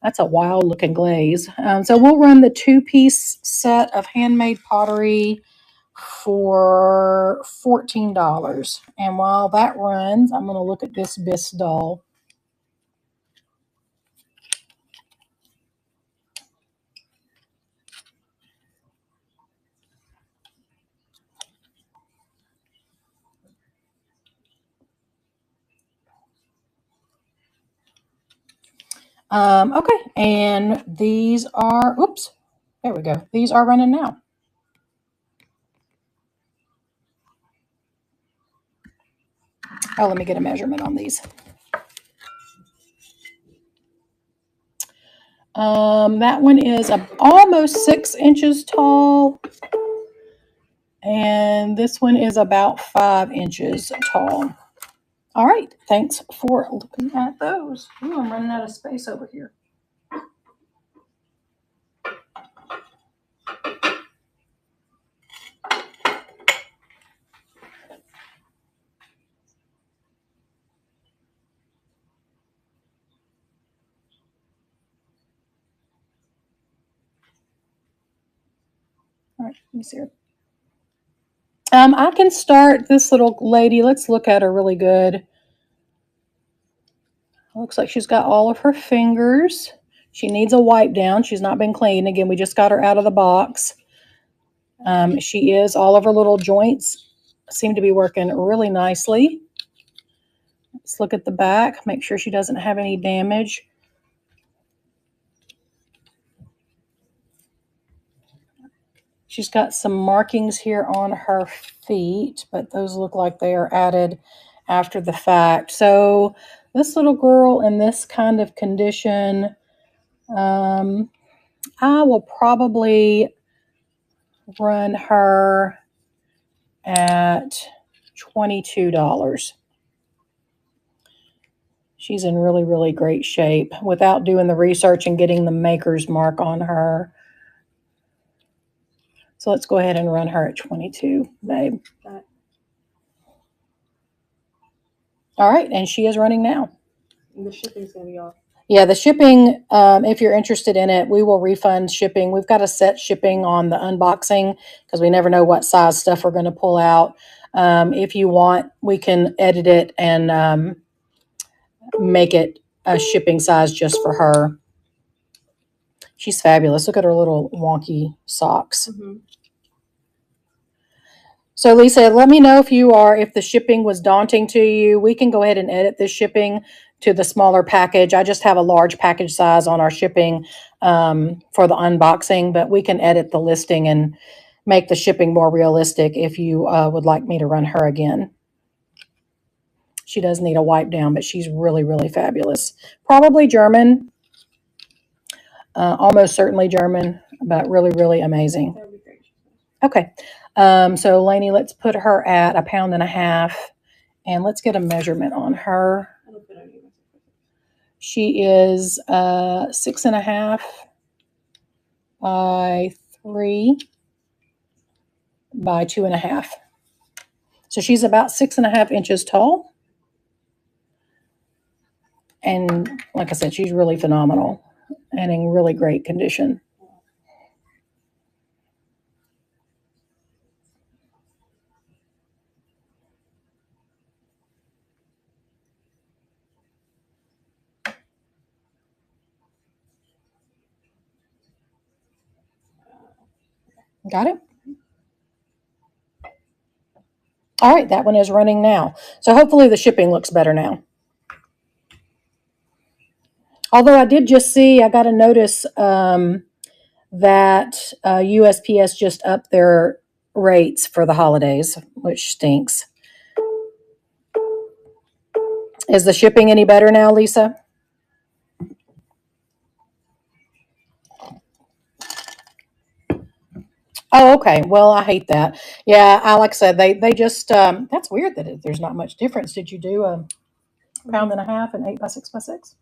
That's a wild looking glaze. So we'll run the 2-piece set of handmade pottery for $14. And while that runs, I'm going to look at this Bis doll. Okay, and these are, oops, there we go. These are running now. Oh, let me get a measurement on these. That one is almost 6 inches tall. And this one is about 5 inches tall. All right, thanks for looking at those. Ooh, I'm running out of space over here. All right, let me see her. I can start this little lady. Let's look at her really good. Looks like she's got all of her fingers. She needs a wipe down. She's not been cleaned. Again, we just got her out of the box. She is, all of her little joints seem to be working really nicely. Let's look at the back, make sure she doesn't have any damage. She's got some markings here on her feet, but those look like they are added after the fact. So this little girl in this kind of condition, I will probably run her at $22. She's in really, really great shape without doing the research and getting the maker's mark on her. So let's go ahead and run her at 22, babe. All right, and she is running now. And the shipping's going to be off. Yeah, the shipping, if you're interested in it, we will refund shipping. We've got a set shipping on the unboxing because we never know what size stuff we're going to pull out. If you want, we can edit it and make it a shipping size just for her. She's fabulous. Look at her little wonky socks. Mm-hmm. So Lisa, let me know if the shipping was daunting to you. We can go ahead and edit the shipping to the smaller package. I just have a large package size on our shipping for the unboxing, but we can edit the listing and make the shipping more realistic if you would like me to run her again. She does need a wipe down, but she's really, really fabulous. Probably German, almost certainly German, but really, really amazing. That would be great. Okay. So Lainey, let's put her at 1.5 pounds, and let's get a measurement on her. She is 6.5 by 3 by 2.5. So she's about 6.5 inches tall. And like I said, she's really phenomenal and in really great condition. Got it? All right, that one is running now. So hopefully the shipping looks better now. Although I did just see, I got a notice that USPS just upped their rates for the holidays, which stinks. Is the shipping any better now, Lisa? Oh, okay. Well, I hate that. Yeah, like I said, they just that's weird that there's not much difference. Did you do a 1.5 pounds and 8 by 6 by 6?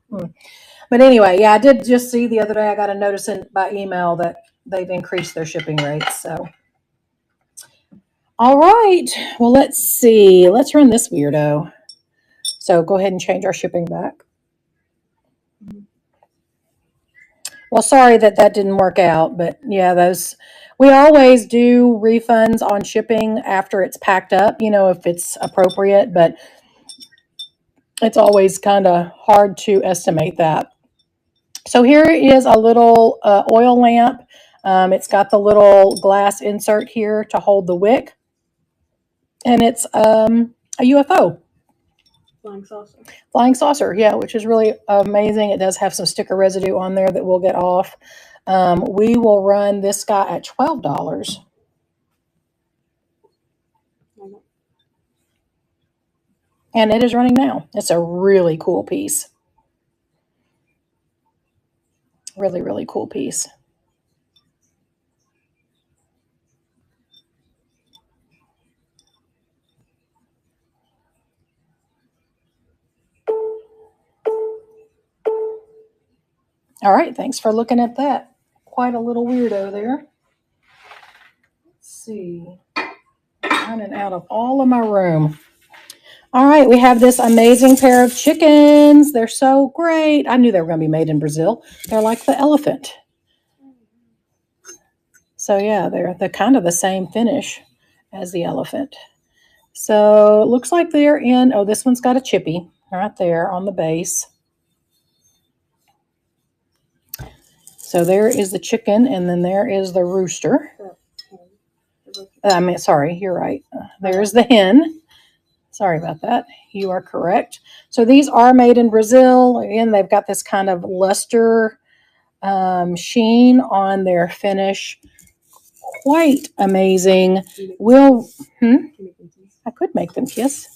But anyway, yeah, I did just see the other day. I got a notice by email that they've increased their shipping rates. So All right. Well, let's see. Let's run this weirdo. So go ahead and change our shipping back. Well, sorry that didn't work out, but yeah, we always do refunds on shipping after it's packed up, if it's appropriate, but it's always kind of hard to estimate that. So here is a little oil lamp. It's got the little glass insert here to hold the wick, and it's a UFO. Flying saucer, yeah, which is really amazing. It does have some sticker residue on there that we'll get off. We will run this guy at $12. And it is running now. It's a really cool piece. Really, really cool piece. All right, thanks for looking at that. Quite a little weirdo there. Let's see. Running out of all of my room. All right, we have this amazing pair of chickens. They're so great. I knew they were going to be made in Brazil. They're like the elephant. So yeah, they're kind of the same finish as the elephant. So it looks like they're in, oh, this one's got a chippy right there on the base. So there is the chicken, and then there is the rooster. Sorry, you're right. There's the hen. Sorry about that. You are correct. So these are made in Brazil. Again, they've got this kind of luster sheen on their finish. Quite amazing. I could make them kiss.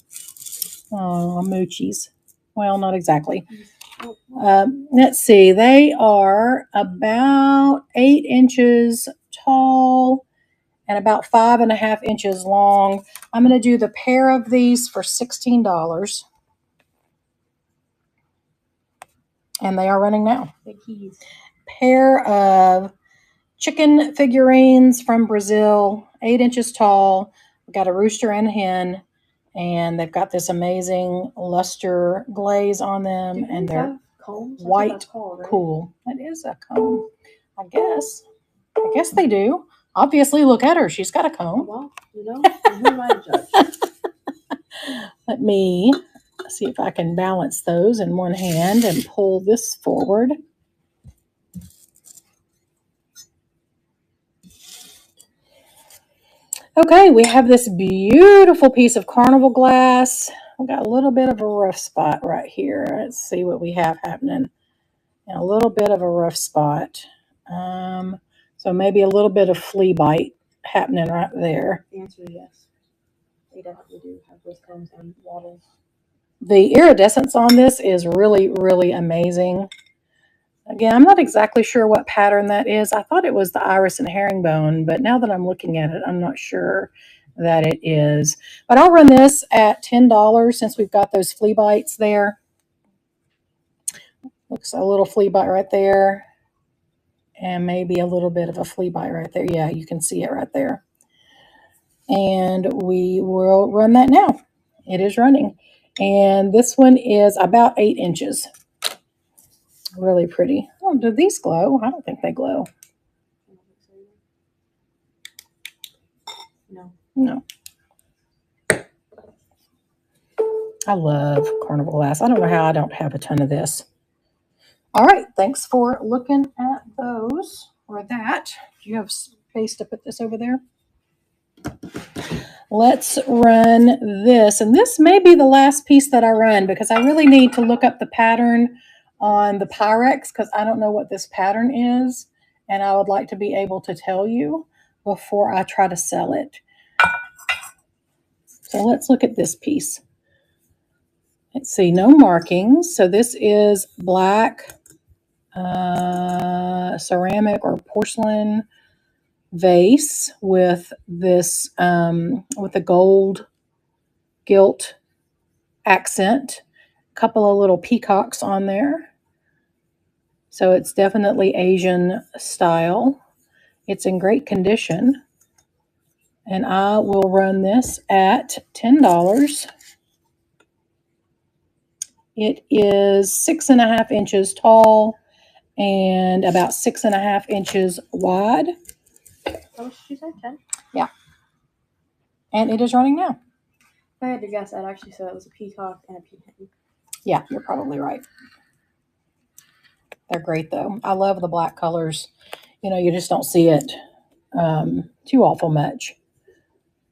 Oh, moochies. Well, not exactly. Let's see. They are about 8 inches tall and about 5.5 inches long. I'm going to do the pair of these for $16. And they are running now. Pair of chicken figurines from Brazil, 8 inches tall. We've got a rooster and a hen, and they've got this amazing luster glaze on them, and they're white cool. That is a comb, I guess. I guess they do. Obviously, look at her. She's got a comb. Well, who am I to judge? Let me see if I can balance those in one hand and pull this forward. Okay, we have this beautiful piece of carnival glass. We got a little bit of a rough spot right here. Let's see what we have happening. And a little bit of a rough spot. So maybe a little bit of flea bite happening right there. The answer is yes. They definitely do have those combs and wattles. The iridescence on this is really, really amazing. Again, I'm not exactly sure what pattern that is. I thought it was the iris and herringbone, but now that I'm looking at it, I'm not sure that it is. But I'll run this at $10 since we've got those flea bites there. Looks a little flea bite right there. And maybe a little bit of a flea bite right there. Yeah, you can see it right there. And we will run that now. It is running. And this one is about 8 inches. Really pretty. Oh, do these glow? I don't think they glow. No. I love carnival glass. I don't know how I don't have a ton of this. All right. Thanks for looking at those or that. Do you have space to put this over there? Let's run this. And this may be the last piece that I run because I really need to look up the pattern on the Pyrex because I don't know what this pattern is. And I would like to be able to tell you before I try to sell it. So let's look at this piece. Let's see, no markings. So this is black ceramic or porcelain vase with this with a gold gilt accent. A couple of little peacocks on there. So it's definitely Asian style. It's in great condition. And I will run this at $10. It is 6.5 inches tall and about 6.5 inches wide. How much did you say? 10? Yeah. And it is running now. If I had to guess, I'd actually say it was a peacock and a peahen. Yeah, you're probably right. They're great though. I love the black colors. You know, you just don't see it too awful much.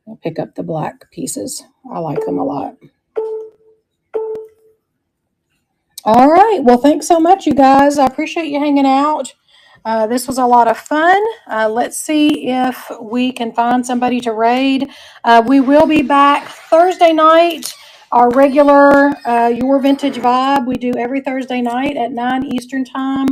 I'll pick up the black pieces. I like them a lot. All right. Well, thanks so much, you guys. I appreciate you hanging out. This was a lot of fun. Let's see if we can find somebody to raid. We will be back Thursday night. Our regular Your Vintage Vibe we do every Thursday night at 9 Eastern Time.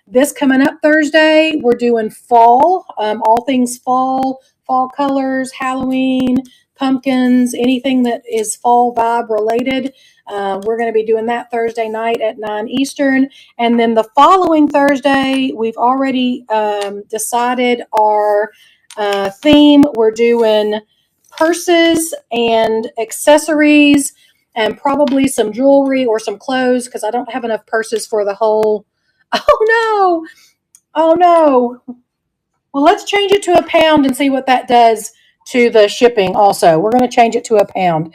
This coming up Thursday, we're doing fall, all things fall, fall colors, Halloween, pumpkins, anything that is fall vibe related. We're going to be doing that Thursday night at 9 Eastern. And then the following Thursday, we've already decided our theme. We're doing purses and accessories and probably some jewelry or some clothes because I don't have enough purses for the whole. Oh no! Oh no! Well, let's change it to a pound and see what that does to the shipping also. We're going to change it to a pound.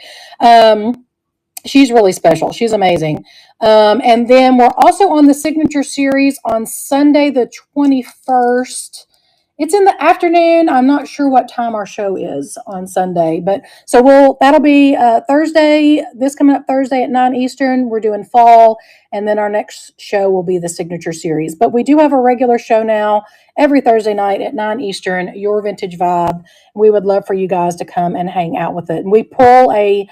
She's really special. She's amazing. And then we're also on the signature series on Sunday, the 21st. It's in the afternoon. I'm not sure what time our show is on Sunday, but so that'll be Thursday. This coming up Thursday at 9 Eastern. We're doing fall, and then our next show will be the signature series. But we do have a regular show now every Thursday night at 9 Eastern. Your Vintage Vibe. We would love for you guys to come and hang out with it. And we pull a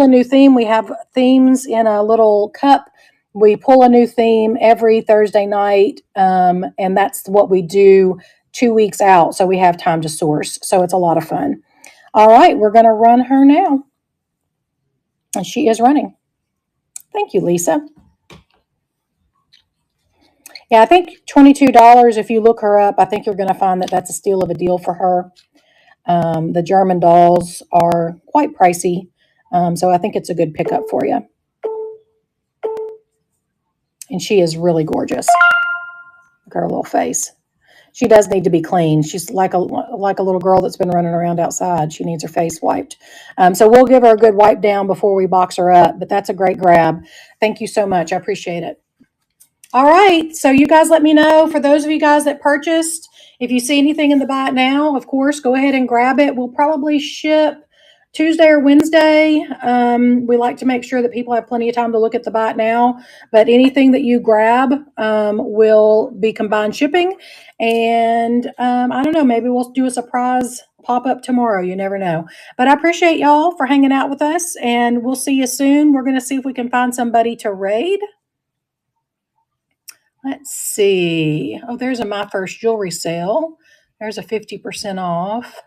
new theme. We have themes in a little cup. We pull a new theme every Thursday night, and that's what we do 2 weeks out, so we have time to source. So it's a lot of fun. All right, we're going to run her now. And she is running. Thank you, Lisa. Yeah, I think $22, if you look her up, I think you're going to find that that's a steal of a deal for her. The German dolls are quite pricey, so I think it's a good pickup for you. And she is really gorgeous. Look at her little face. She does need to be clean. She's like a little girl that's been running around outside. She needs her face wiped. So we'll give her a good wipe down before we box her up. But that's a great grab. Thank you so much. I appreciate it. All right. So you guys let me know. For those of you guys that purchased, if you see anything in the buy it now, of course, go ahead and grab it. We'll probably ship Tuesday or Wednesday. We like to make sure that people have plenty of time to look at the buy it now. But anything that you grab will be combined shipping. And I don't know, maybe we'll do a surprise pop-up tomorrow. You never know. But I appreciate y'all for hanging out with us, and we'll see you soon. We're going to see if we can find somebody to raid. Let's see. Oh, there's a My First Jewelry sale. There's a 50% off.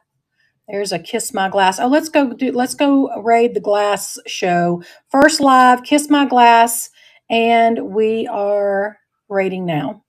There's a Kiss My Glass. Oh, let's go raid the glass show. First live, Kiss My Glass, and we are raiding now.